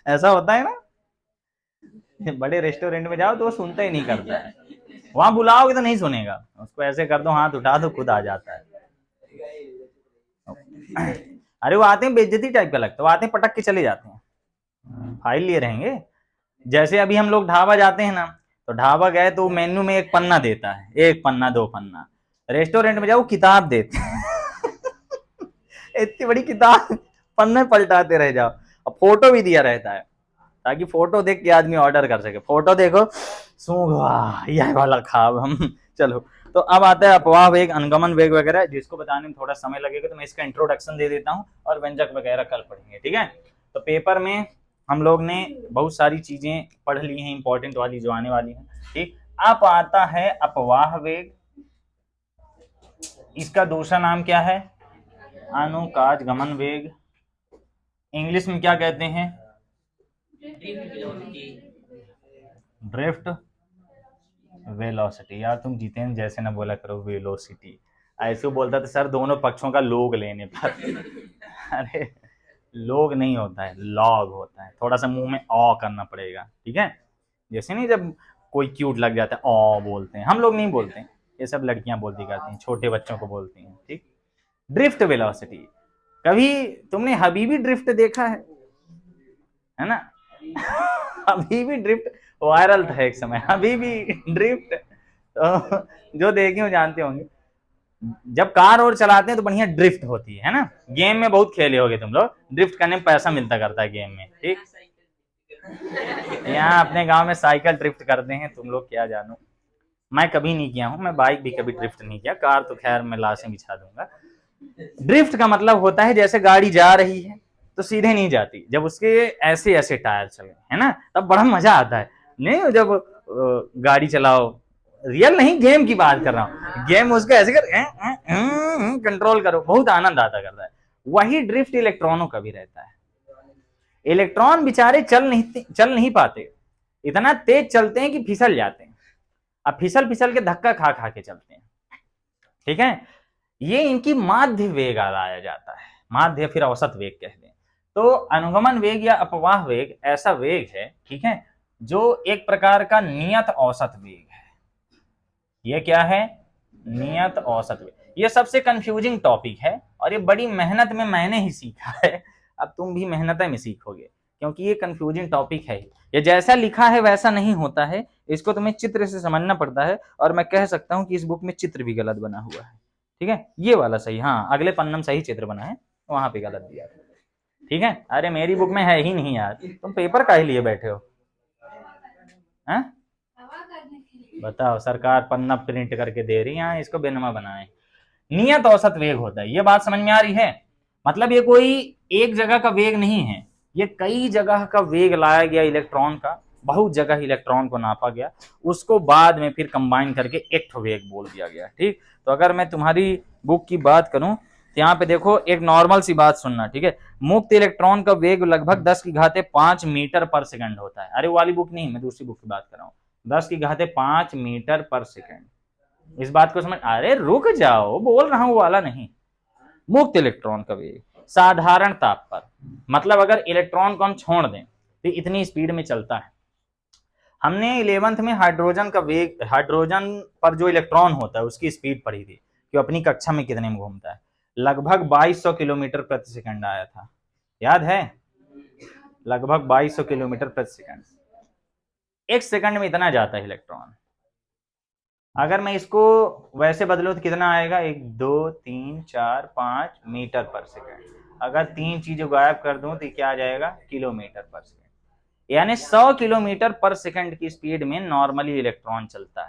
ऐसा होता है ना। बड़े रेस्टोरेंट में जाओ तो वो सुनता ही नहीं करता है, वहां बुलाओगे तो नहीं सुनेगा, उसको ऐसे कर दो हाथ उठा दो खुद आ जाता है। अरे वो आते हैं बेइज्जती टाइप का लगता है, वो आते हैं पटक के चले जाते हैं, फाइल लिए रहेंगे। जैसे अभी हम लोग ढाबा जाते हैं ना, तो ढाबा गए तो मेन्यू में एक पन्ना देता है, एक पन्ना दो पन्ना, रेस्टोरेंट में जाओ किताब देते इतनी बड़ी किताब, पन्ने पलटाते रह जाओ, और फोटो भी दिया रहता है ताकि फोटो देख के आदमी ऑर्डर कर सके, फोटो देखो सूंघ वाह यह वाला खाब हम चलो। तो अब आता है अपवाह वेग, अनुगमन वेग वगैरह, जिसको बताने में थोड़ा समय लगेगा, तो मैं इसका इंट्रोडक्शन दे देता हूँ और व्यंजक वगैरह कल पढ़ेंगे, ठीक है। तो पेपर में हम लोग ने बहुत सारी चीजें पढ़ ली हैं इंपॉर्टेंट वाली जो आने वाली हैं, ठीक। अब आता है अपवाह वेग, इसका दूसरा नाम क्या है, अनुकाज गमन वेग, इंग्लिश में क्या कहते हैं, ड्रिफ्ट वेलोसिटी। यार तुम जितेंद्र जैसे ना बोला करो वेलोसिटी, ऐसे बोलता था सर दोनों पक्षों का लोग लेने पर अरे लोग नहीं होता है, लॉग होता है, थोड़ा सा मुंह में ऑ करना पड़ेगा, ठीक है। जैसे नहीं जब कोई क्यूट लग जाता है ऑ बोलते हैं, हम लोग नहीं बोलते हैं, ये सब लड़कियां बोलती करती हैं, छोटे बच्चों को बोलती हैं, ठीक। ड्रिफ्ट वेलोसिटी, कभी तुमने हबीबी ड्रिफ्ट देखा है ना हबीबी ड्रिफ्ट वायरल था एक समय, हबीबी ड्रिफ्ट, तो जो देखे हो जानते होंगे, जब कार और चलाते हैं तो बढ़िया ड्रिफ्ट होती है ना, गेम में बहुत खेले होगे तुम लोग, ड्रिफ्ट करने में पैसा मिलता करता है गेम में, ठीक। यहाँ अपने गांव में साइकिल ड्रिफ्ट करते हैं, तुम लोग क्या जानो, मैं कभी नहीं किया हूं, मैं बाइक भी कभी ड्रिफ्ट नहीं किया, कार तो खैर मैं लाशें बिछा दूंगा। ड्रिफ्ट का मतलब होता है जैसे गाड़ी जा रही है तो सीधे नहीं जाती, जब उसके ऐसे ऐसे टायर चले है ना, तब बड़ा मजा आता है, नहीं जब गाड़ी चलाओ, रियल नहीं गेम की बात कर रहा हूँ, गेम उसको ऐसे कर कंट्रोल करो, बहुत आनंद आता करता है। वही ड्रिफ्ट इलेक्ट्रॉनों का भी रहता है, इलेक्ट्रॉन बेचारे चल नहीं पाते, इतना तेज चलते हैं कि फिसल जाते हैं, अब फिसल फिसल के धक्का खा खा के चलते हैं, ठीक है। ये इनकी माध्य वेग आया जाता है, माध्य फिर औसत वेग कह दें। तो अनुगमन वेग या अपवाह वेग ऐसा वेग है, ठीक है, जो एक प्रकार का नियत औसत वेग है। ये क्या है, नियत औसत वेग। ये सबसे कंफ्यूजिंग टॉपिक है और ये बड़ी मेहनत में मैंने ही सीखा है, अब तुम भी मेहनत में सीखोगे, क्योंकि ये कंफ्यूजिंग टॉपिक है, ये जैसा लिखा है वैसा नहीं होता है, इसको तुम्हें चित्र से समझना पड़ता है, और मैं कह सकता हूं कि इस बुक में चित्र भी गलत बना हुआ है, ठीक है। ये वाला सही, हाँ अगले पन्ने में सही चित्र बना है, वहां पे गलत दिया, ठीक है। अरे मेरी बुक में है ही नहीं यार, तुम पेपर का ही लिए बैठे हो, हैं? बताओ, सरकार पन्ना प्रिंट करके दे रही है, इसको बेनमा बनाए। नियत औसत वेग होता है, ये बात समझ में आ रही है, मतलब ये कोई एक जगह का वेग नहीं है, ये कई जगह का वेग लाया गया इलेक्ट्रॉन का, बहुत जगह इलेक्ट्रॉन को नापा गया, उसको बाद में फिर कंबाइन करके एक वेग बोल दिया गया, ठीक। तो अगर मैं तुम्हारी बुक की बात करूं तो यहाँ पे देखो, एक नॉर्मल सी बात सुनना, ठीक है। मुक्त इलेक्ट्रॉन का वेग लगभग 10⁵ मीटर पर सेकंड होता है, अरे वाली बुक नहीं, मैं दूसरी बुक की बात कर रहा हूँ, 10⁵ मीटर पर सेकंड, इस बात को समझ, अरे रुक जाओ बोल रहा हूं वाला नहीं। मुक्त इलेक्ट्रॉन का वेग साधारण ताप पर, मतलब अगर इलेक्ट्रॉन को हम छोड़ दें तो इतनी स्पीड में चलता है। हमने 11th में हाइड्रोजन का वेग, हाइड्रोजन पर जो इलेक्ट्रॉन होता है उसकी स्पीड पढ़ी थी कि अपनी कक्षा में कितने में घूमता है, लगभग 2200 किलोमीटर प्रति सेकंड आया था, याद है, लगभग 2200 किलोमीटर प्रति सेकंड, एक सेकंड में इतना जाता है इलेक्ट्रॉन। अगर मैं इसको वैसे बदलूं तो कितना आएगा, 1 2 3 4 5 मीटर पर सेकंड, अगर तीन चीजें गायब कर दूं तो क्या आ जाएगा, किलोमीटर पर सेकंड, यानी 100 किलोमीटर पर सेकंड की स्पीड में नॉर्मली इलेक्ट्रॉन चलता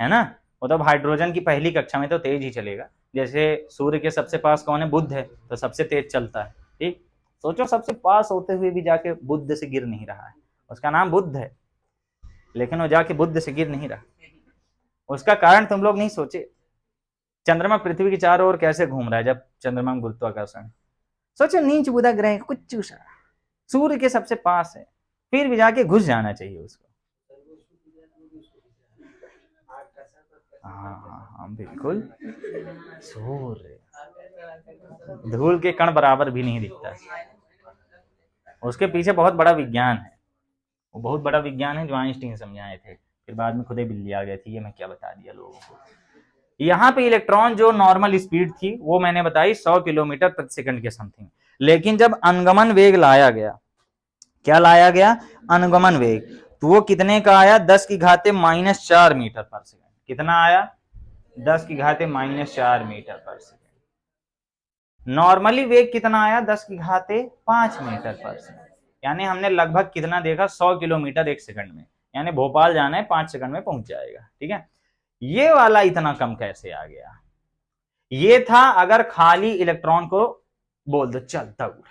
है ना। मतलब हाइड्रोजन की पहली कक्षा में तो तेज ही चलेगा, जैसे सूर्य के सबसे पास कौन है, बुध है, तो सबसे तेज चलता है, ठीक। सोचो सबसे पास होते हुए भी जाके बुध से गिर नहीं रहा है, उसका नाम बुध है, लेकिन वो जाके बुध से गिर नहीं रहा, उसका कारण तुम लोग नहीं सोचे, चंद्रमा पृथ्वी के चारों ओर कैसे घूम रहा है जब चंद्रमा में गुरुत्वाकर्षण, सोचो नीच बुधा ग्रह कुछ सूर्य के सबसे पास है, फिर भी जाके घुस जाना चाहिए उसको। हाँ बिल्कुल, सूर्य धूल के कण बराबर भी नहीं दिखता। उसके पीछे बहुत बड़ा विज्ञान है, वो बहुत बड़ा विज्ञान है जो आइंस्टीन समझाए थे, फिर बाद में खुद ही बिल्ली आ गई थी, ये मैं क्या बता दिया लोगों को। यहाँ पे इलेक्ट्रॉन जो नॉर्मल स्पीड थी वो मैंने बताई 100 किलोमीटर प्रति सेकंड के समथिंग, लेकिन जब अनुगमन वेग लाया गया, क्या लाया गया, अनुगमन वेग, तो वो कितने का आया, 10 की घाते -4 मीटर पर सेकंड। कितना आया, 10 की घाते -4 मीटर पर सेकंड। नॉर्मली वेग कितना आया, 10 की घाते 5 मीटर पर सेकंड। यानी हमने लगभग कितना देखा, 100 किलोमीटर एक सेकंड में, यानी भोपाल जाना है 5 सेकंड में पहुंच जाएगा। ठीक है, ये वाला इतना कम कैसे आ गया, ये था अगर खाली इलेक्ट्रॉन को बोल दो चल दौड़,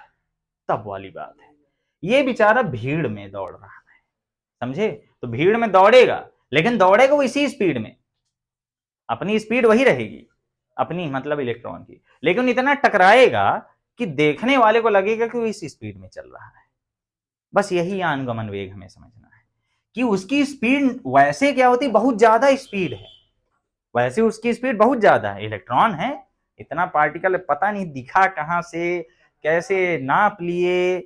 तब वाली बात है। ये बेचारा भीड़ में दौड़ रहा है, समझे, तो भीड़ में दौड़ेगा, लेकिन दौड़ेगा वो इसी स्पीड में, अपनी स्पीड वही रहेगी, अपनी मतलब इलेक्ट्रॉन की, लेकिन इतना टकराएगा कि देखने वाले को लगेगा कि वो इस स्पीड में चल रहा है। बस यही अनुगमन वेग हमें समझना है कि उसकी स्पीड वैसे क्या होती, बहुत ज्यादा स्पीड है, वैसे उसकी स्पीड बहुत ज्यादा है, इलेक्ट्रॉन है, इतना पार्टिकल पता नहीं दिखा कहां से, कैसे नाप लिए,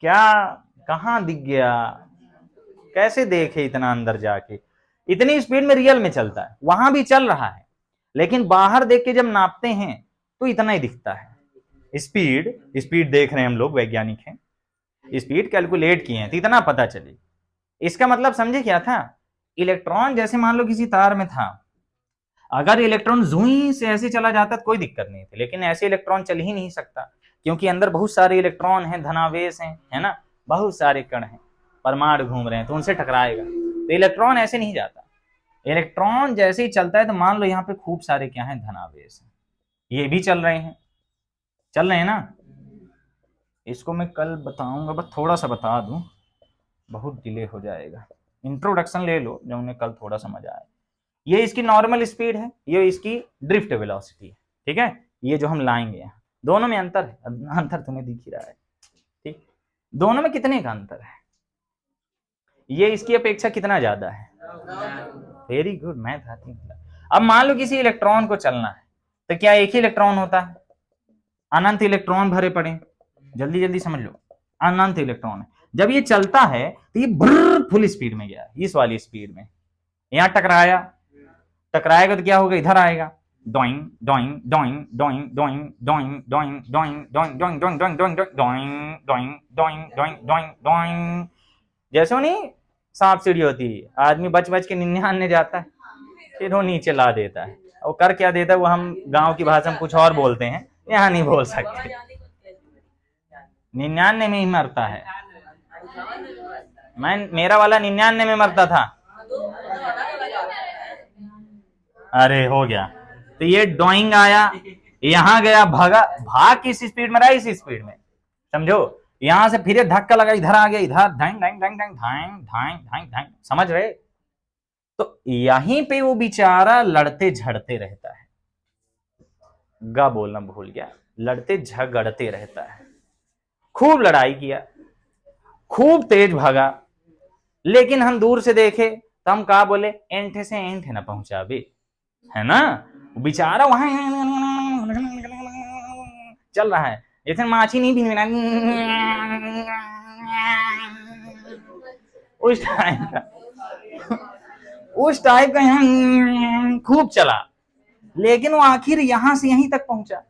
क्या कहां दिख गया, कैसे देखे इतना अंदर जाके, इतनी स्पीड में रियल में चलता है, वहां भी चल रहा है, लेकिन बाहर देख के जब नापते हैं तो इतना ही दिखता है। स्पीड स्पीड देख रहे हैं हम लोग, वैज्ञानिक हैं, स्पीड कैलकुलेट किए हैं तो इतना पता चले। इसका मतलब समझे क्या था, इलेक्ट्रॉन जैसे मान लो किसी तार में था, अगर इलेक्ट्रॉन जुई से ऐसे चला जाता तो कोई दिक्कत नहीं थी, लेकिन ऐसे इलेक्ट्रॉन चल ही नहीं सकता, क्योंकि अंदर बहुत सारे इलेक्ट्रॉन हैं, धनावेश हैं, है ना, बहुत सारे कण हैं, परमाणु घूम रहे हैं, तो उनसे टकराएगा, तो इलेक्ट्रॉन ऐसे नहीं जाता। इलेक्ट्रॉन जैसे ही चलता है तो मान लो यहाँ पे खूब सारे क्या है, धनावेश हैं, ये भी चल रहे हैं, चल रहे हैं ना। इसको मैं कल बताऊंगा, बस थोड़ा सा बता दूं, बहुत डिले हो जाएगा, इंट्रोडक्शन ले लो जो उन्हें कल थोड़ा समझ आए। ये इसकी नॉर्मल स्पीड है, ये इसकी ड्रिफ्ट वेलोसिटी है, ठीक है, ये जो हम लाएंगे यहाँ, दोनों में अंतर है, अंतर तुम्हें दिख ही रहा है, ठीक, दोनों में कितने का अंतर है, ये इसकी अपेक्षा कितना ज्यादा है, वेरी गुड, मैथ आती है। अब मान लो किसी इलेक्ट्रॉन को चलना है, तो क्या एक ही इलेक्ट्रॉन होता है, अनंत इलेक्ट्रॉन भरे पड़े, जल्दी जल्दी समझ लो, अनंत इलेक्ट्रॉन है, जब ये चलता है तो ये फुल स्पीड में गया, इस वाली स्पीड में, यहां टकराया, टकराएगा तो क्या होगा, इधर आएगा, doing doing doing doing doing doing doing doing doing doing doing doing doing doing doing doing doing doing doing, जैसे वो नहीं सांप सीढ़ी होती है, आदमी बच बच के 99 जाता है, फिर वो नीचे ला देता है, वो कर क्या देता है, वो हम गांव की भाषा में कुछ और बोलते हैं, यहाँ नहीं बोल सकते, 99 में ही मरता है, मेरा वाला 99 में मरता था, अरे हो गया, तो ये डॉइंग आया, यहां गया, भागा, भाग किस स्पीड में रहा, इस स्पीड में, समझो, यहां से फिर धक्का लगा, इधर आ गया, इधर ढंग ढंग ढंग ढंग ढंग ढंग ढंग ढंग, समझ रहे, तो यहीं पे वो बेचारा लड़ते झड़ते रहता है, गा बोलना भूल गया, लड़ते झगड़ते रहता है, खूब लड़ाई किया, खूब तेज भागा, लेकिन हम दूर से देखे तो हम कहा बोले, एंठे से एंठे ना पहुंचा भी, है ना, बेचारा वहां चल रहा है, जैसे माछी नहीं भी उस टाइप का, उस टाइप का यहाँ खूब चला, लेकिन वो आखिर यहां से यहीं तक पहुंचा,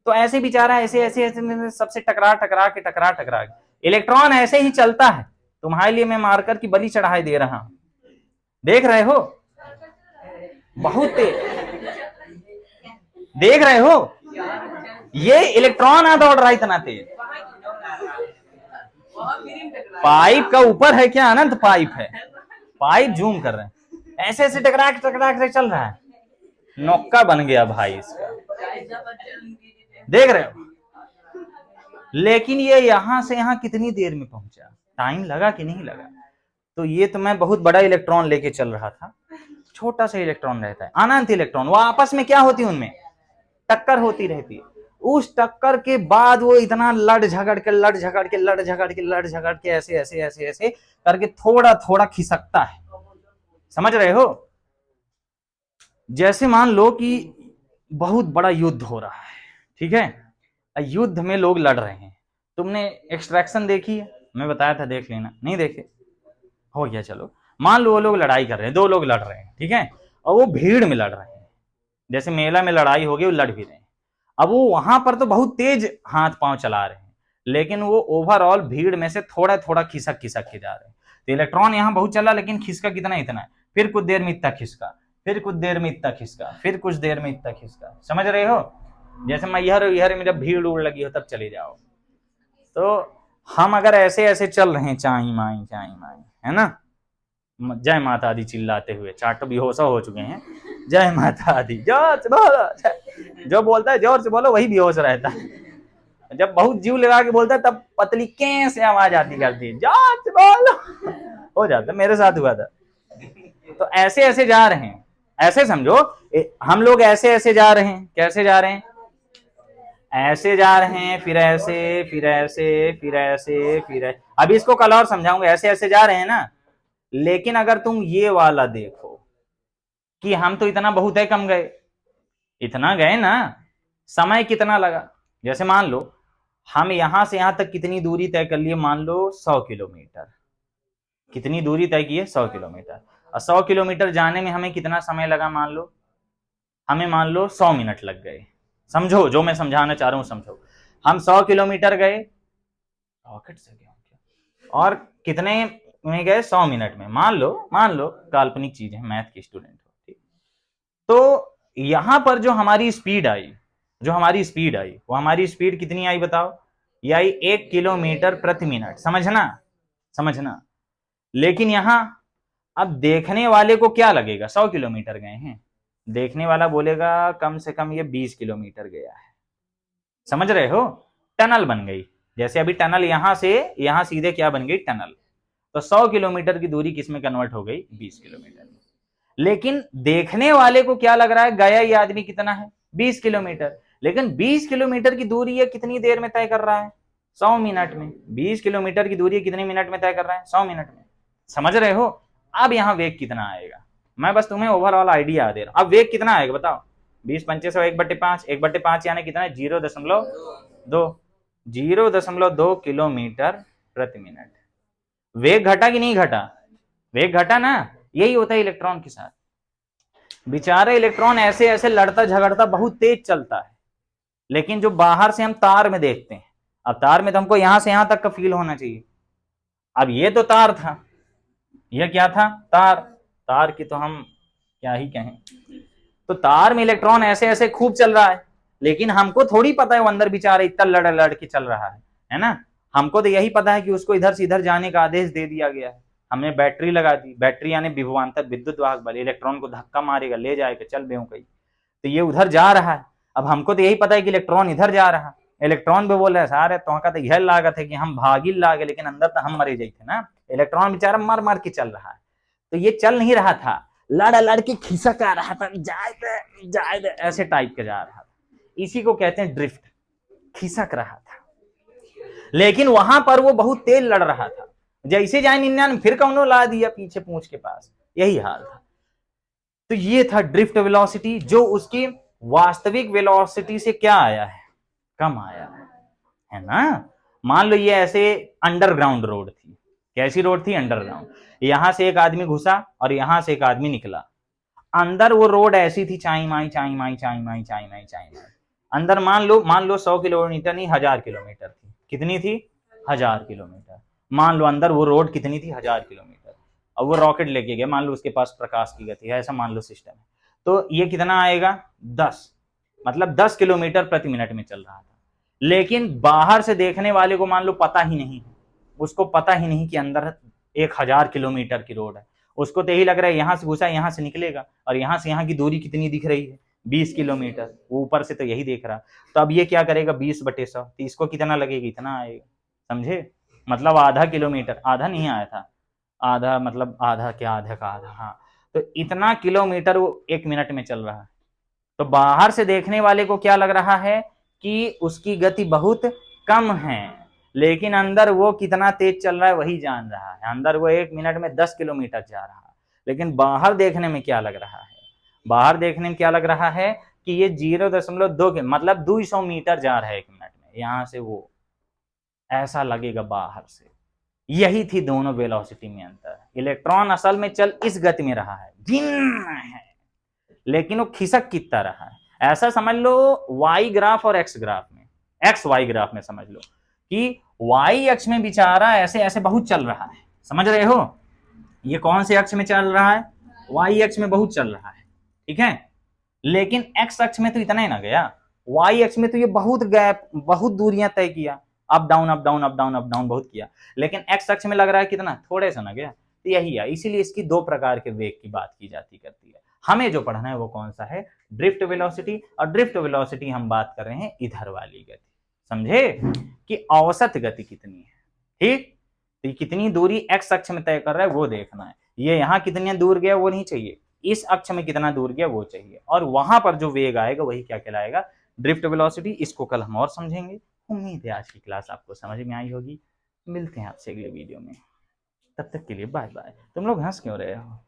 तो ऐसे बेचारा ऐसे ऐसे ऐसे सबसे टकरा टकरा के इलेक्ट्रॉन ऐसे ही चलता है, तुम्हारे लिए मैं मार्कर की बलि चढ़ाई दे रहा हूं, देख रहे हो, बहुत तेज, देख रहे हो, ये इलेक्ट्रॉन आ दौड़ रहा है इतना तेज, पाइप का ऊपर है क्या, अनंत पाइप है, पाइप जूम कर रहे हैं, ऐसे ऐसे टकरा के चल रहा है, नौका बन गया भाई इसका, देख रहे हो, लेकिन ये यहां से यहां कितनी देर में पहुंचा, टाइम लगा कि नहीं लगा, तो ये तो मैं बहुत बड़ा इलेक्ट्रॉन लेके चल रहा था, छोटा सा इलेक्ट्रॉन रहता है, अनंत इलेक्ट्रॉन, वो आपस में क्या होती है, उनमें टक्कर होती रहती है, उस टक्कर के बाद वो इतना लड़ झगड़ के ऐसे ऐसे ऐसे ऐसे करके थोड़ा थोड़ा खिसकता है। समझ रहे हो? जैसे मान लो कि बहुत बड़ा युद्ध हो रहा है, ठीक है, युद्ध में लोग लड़ रहे हैं। तुमने एक्सट्रैक्शन देखी है? मैं बताया था, देख लेना। नहीं देखे? हो गया, चलो। मान लो वो लोग लड़ाई कर रहे हैं, दो लोग लड़ रहे हैं, ठीक है, और वो भीड़ में लड़ रहे हैं, जैसे मेला में लड़ाई होगी, वो लड़ भी रहे हैं। अब वो वहां पर तो बहुत तेज हाथ पांव चला रहे हैं, लेकिन वो ओवरऑल भीड़ में से थोड़ा थोड़ा खिसक खिसक के जा रहे हैं। तो इलेक्ट्रॉन यहाँ बहुत चला, लेकिन खिसका कितना? इतना है। फिर कुछ देर में इतना खिसका, फिर कुछ देर में इतना खिसका, फिर कुछ देर में इतना खिसका। समझ रहे हो? जैसे मैं इधर में जब भीड़ उड़ लगी हो तब चले जाओ। तो हम अगर ऐसे ऐसे चल रहे हैं, चाई माई, है ना, जय माता दी चिल्लाते हुए, चाट बेहोशा हो चुके हैं, जय माता दी, जोर से बोलो। जो बोलता है जोर से बोलो वही बेहोश रहता है। जब बहुत जीव लगा के बोलता है तब पतली कैसे आवाज आती करती है, जोर से बोलो, हो जाता। मेरे साथ हुआ था। तो ऐसे ऐसे जा रहे हैं, ऐसे समझो हम लोग ऐसे ऐसे जा रहे हैं। कैसे जा रहे हैं? ऐसे जा रहे हैं, फिर ऐसे, फिर ऐसे, फिर ऐसे, फिर ऐसे। अभी इसको कल और समझाऊंगा। ऐसे ऐसे जा रहे हैं ना, लेकिन अगर तुम ये वाला देखो कि हम तो इतना बहुत है कम गए, इतना गए ना, समय कितना लगा। जैसे मान लो हम यहां से यहां तक कितनी दूरी तय कर लिए, मान लो 100 किलोमीटर। कितनी दूरी तय की है? 100 किलोमीटर। और 100 किलोमीटर जाने में हमें कितना समय लगा? मान लो हमें, मान लो 100 मिनट लग गए। समझो जो मैं समझाना चाह रहा हूं, समझो। हम 100 किलोमीटर गए रॉकेट से गए, और कितने में गए? 100 मिनट में। मान लो काल्पनिक चीज है, मैथ की स्टूडेंट हो, ठीक। तो यहां पर जो हमारी स्पीड आई, वो हमारी स्पीड कितनी आई बताओ? ये आई 1 किलोमीटर प्रति मिनट। समझना। लेकिन यहां अब देखने वाले को क्या लगेगा? 100 किलोमीटर गए हैं, देखने वाला बोलेगा कम से कम ये 20 किलोमीटर गया है। समझ रहे हो? टनल बन गई। जैसे अभी टनल यहां से यहां सीधे क्या बन गई? टनल। तो 100 किलोमीटर की दूरी किस में कन्वर्ट हो गई? 20 किलोमीटर में। लेकिन देखने वाले को क्या लग रहा है? गया ये आदमी कितना है? 20 किलोमीटर। लेकिन 20 किलोमीटर की दूरी ये कितनी देर में तय कर रहा है? 100 मिनट में। 20 किलोमीटर की दूरी कितने मिनट में तय कर रहा है? 100 मिनट में। समझ रहे हो? अब यहां वेग कितना आएगा? मैं बस तुम्हें ओवरऑल आइडिया दे रहा हूं। अब वेग कितना आएगा बताओ? 20 पंचे 100, 1/5, 1/5 यानी कितना है? 0.2, 0.2 किलोमीटर प्रति मिनट। वेग घटा कि नहीं घटा? वेग घटा ना। यही होता है इलेक्ट्रॉन के साथ। बेचारा इलेक्ट्रॉन ऐसे ऐसे लड़ता झगड़ता बहुत तेज चलता है, लेकिन जो बाहर से हम तार में देखते हैं, अब तार में तो हमको यहां से यहां तक का फील होना चाहिए। अब ये तो तार था, यह क्या था? तार की तो हम क्या ही कहें। तो तार में इलेक्ट्रॉन ऐसे ऐसे खूब चल रहा है, लेकिन हमको थोड़ी पता है वो अंदर बेचारा इतना लड़ लड़ के चल रहा है ना। हमको तो यही पता है कि उसको इधर से इधर जाने का आदेश दे दिया गया है। हमने बैटरी लगा दी। बैटरी यानी विभवांतर विद्युत वाहक बल, इलेक्ट्रॉन को धक्का मारेगा, ले जाएगा, चल बेहू कहीं। तो ये उधर जा रहा है। अब हमको तो यही पता है कि इलेक्ट्रॉन इधर जा रहा है। इलेक्ट्रॉन भी बोल रहा है सारे तो का तो यह लागत है कि हम भागी लागे, लेकिन अंदर तो हम मरे जाते ना। इलेक्ट्रॉन बेचारा मर मर के चल रहा है। तो ये चल नहीं रहा था, लड़ के खिसक आ रहा था, जाए ऐसे टाइप का जा रहा था। इसी को कहते हैं ड्रिफ्ट। खिसक रहा था, लेकिन वहां पर वो बहुत तेज लड़ रहा था। जैसे जाए 99 फिर कौनो ला दिया पीछे पूंछ के पास, यही हाल था। तो ये था ड्रिफ्ट वेलोसिटी, जो उसकी वास्तविक वेलोसिटी से क्या आया है? कम आया है ना। मान लो ये ऐसे अंडरग्राउंड रोड थी। कैसी रोड थी? अंडरग्राउंड। यहां से एक आदमी घुसा और यहां से एक आदमी निकला। अंदर वो रोड ऐसी थी, चाई माई चाई माई चाई माई चाई माई चाई माई। अंदर मान लो 100 किलोमीटर नहीं, 1000 किलोमीटर थी। कितनी थी? 1000 किलोमीटर। मान लो अंदर वो रोड कितनी थी? 1000 किलोमीटर। अब वो रॉकेट लेके गया, मान लो उसके पास प्रकाश की गति है, ऐसा मान लो सिस्टम है। तो ये कितना आएगा? 10, मतलब 10 किलोमीटर प्रति मिनट में चल रहा था। लेकिन बाहर से देखने वाले को मान लो पता ही नहीं, उसको पता ही नहीं कि अंदर 1000 किलोमीटर की रोड है। उसको तो यही लग रहा है यहां से घुसा यहां से निकलेगा, और यहां से यहां की दूरी कितनी दिख रही है? 20 किलोमीटर। वो ऊपर से तो यही देख रहा। तो अब ये क्या करेगा? 20/100, तो इसको कितना लगेगा? इतना आएगा। समझे? मतलब आधा किलोमीटर, आधा नहीं आया था, आधा मतलब आधा क्या, आधा का आधा, हाँ। तो इतना किलोमीटर वो 1 मिनट में चल रहा है। तो बाहर से देखने वाले को क्या लग रहा है कि उसकी गति बहुत कम है, लेकिन अंदर वो कितना तेज चल रहा है वही जान रहा है। अंदर वो 1 मिनट में 10 किलोमीटर जा रहा है, लेकिन बाहर देखने में क्या लग रहा है, बाहर देखने में क्या लग रहा है कि ये 0.2 के मतलब 200 मीटर जा रहा है 1 मिनट में, यहां से वो ऐसा लगेगा बाहर से। यही थी दोनों वेलोसिटी में अंतर। इलेक्ट्रॉन असल में चल इस गति में रहा है, भिन्न है, लेकिन वो खिसक कितना रहा है। ऐसा समझ लो वाई ग्राफ और एक्स ग्राफ में, एक्स वाई ग्राफ में समझ लो कि वाई अक्ष में बेचारा ऐसे ऐसे बहुत चल रहा है, समझ रहे हो। ये कौन से अक्ष में चल रहा है, वाई अक्ष में बहुत चल रहा है, ठीक है। लेकिन एक्स अक्ष में तो इतना ही ना गया, वाई अक्ष में तो ये बहुत गैप, बहुत दूरियां तय किया, up down up down up down up down बहुत किया, लेकिन एक्स अक्ष में लग रहा है कितना, थोड़े से ना गया। तो यही है, इसीलिए इसकी दो प्रकार के वेग की बात की जाती करती है। हमें जो पढ़ना है वो कौन सा है, ड्रिफ्ट वेलोसिटी। और ड्रिफ्ट वेलोसिटी हम बात कर रहे हैं इधर वाली गति, समझे, कि औसत गति कितनी है, ठीक। तो कितनी दूरी एक्स अक्ष में तय कर रहा है वो देखना है। ये यहाँ कितनी दूर गया वो नहीं चाहिए, इस अक्ष में कितना दूर गया वो चाहिए, और वहां पर जो वेग आएगा वही क्या कहलाएगा, ड्रिफ्ट वेलोसिटी। इसको कल हम और समझेंगे। उम्मीद है आज की क्लास आपको समझ में आई होगी। मिलते हैं आपसे अगले वीडियो में, तब तक के लिए बाय बाय। तुम लोग हंस क्यों रहे हो?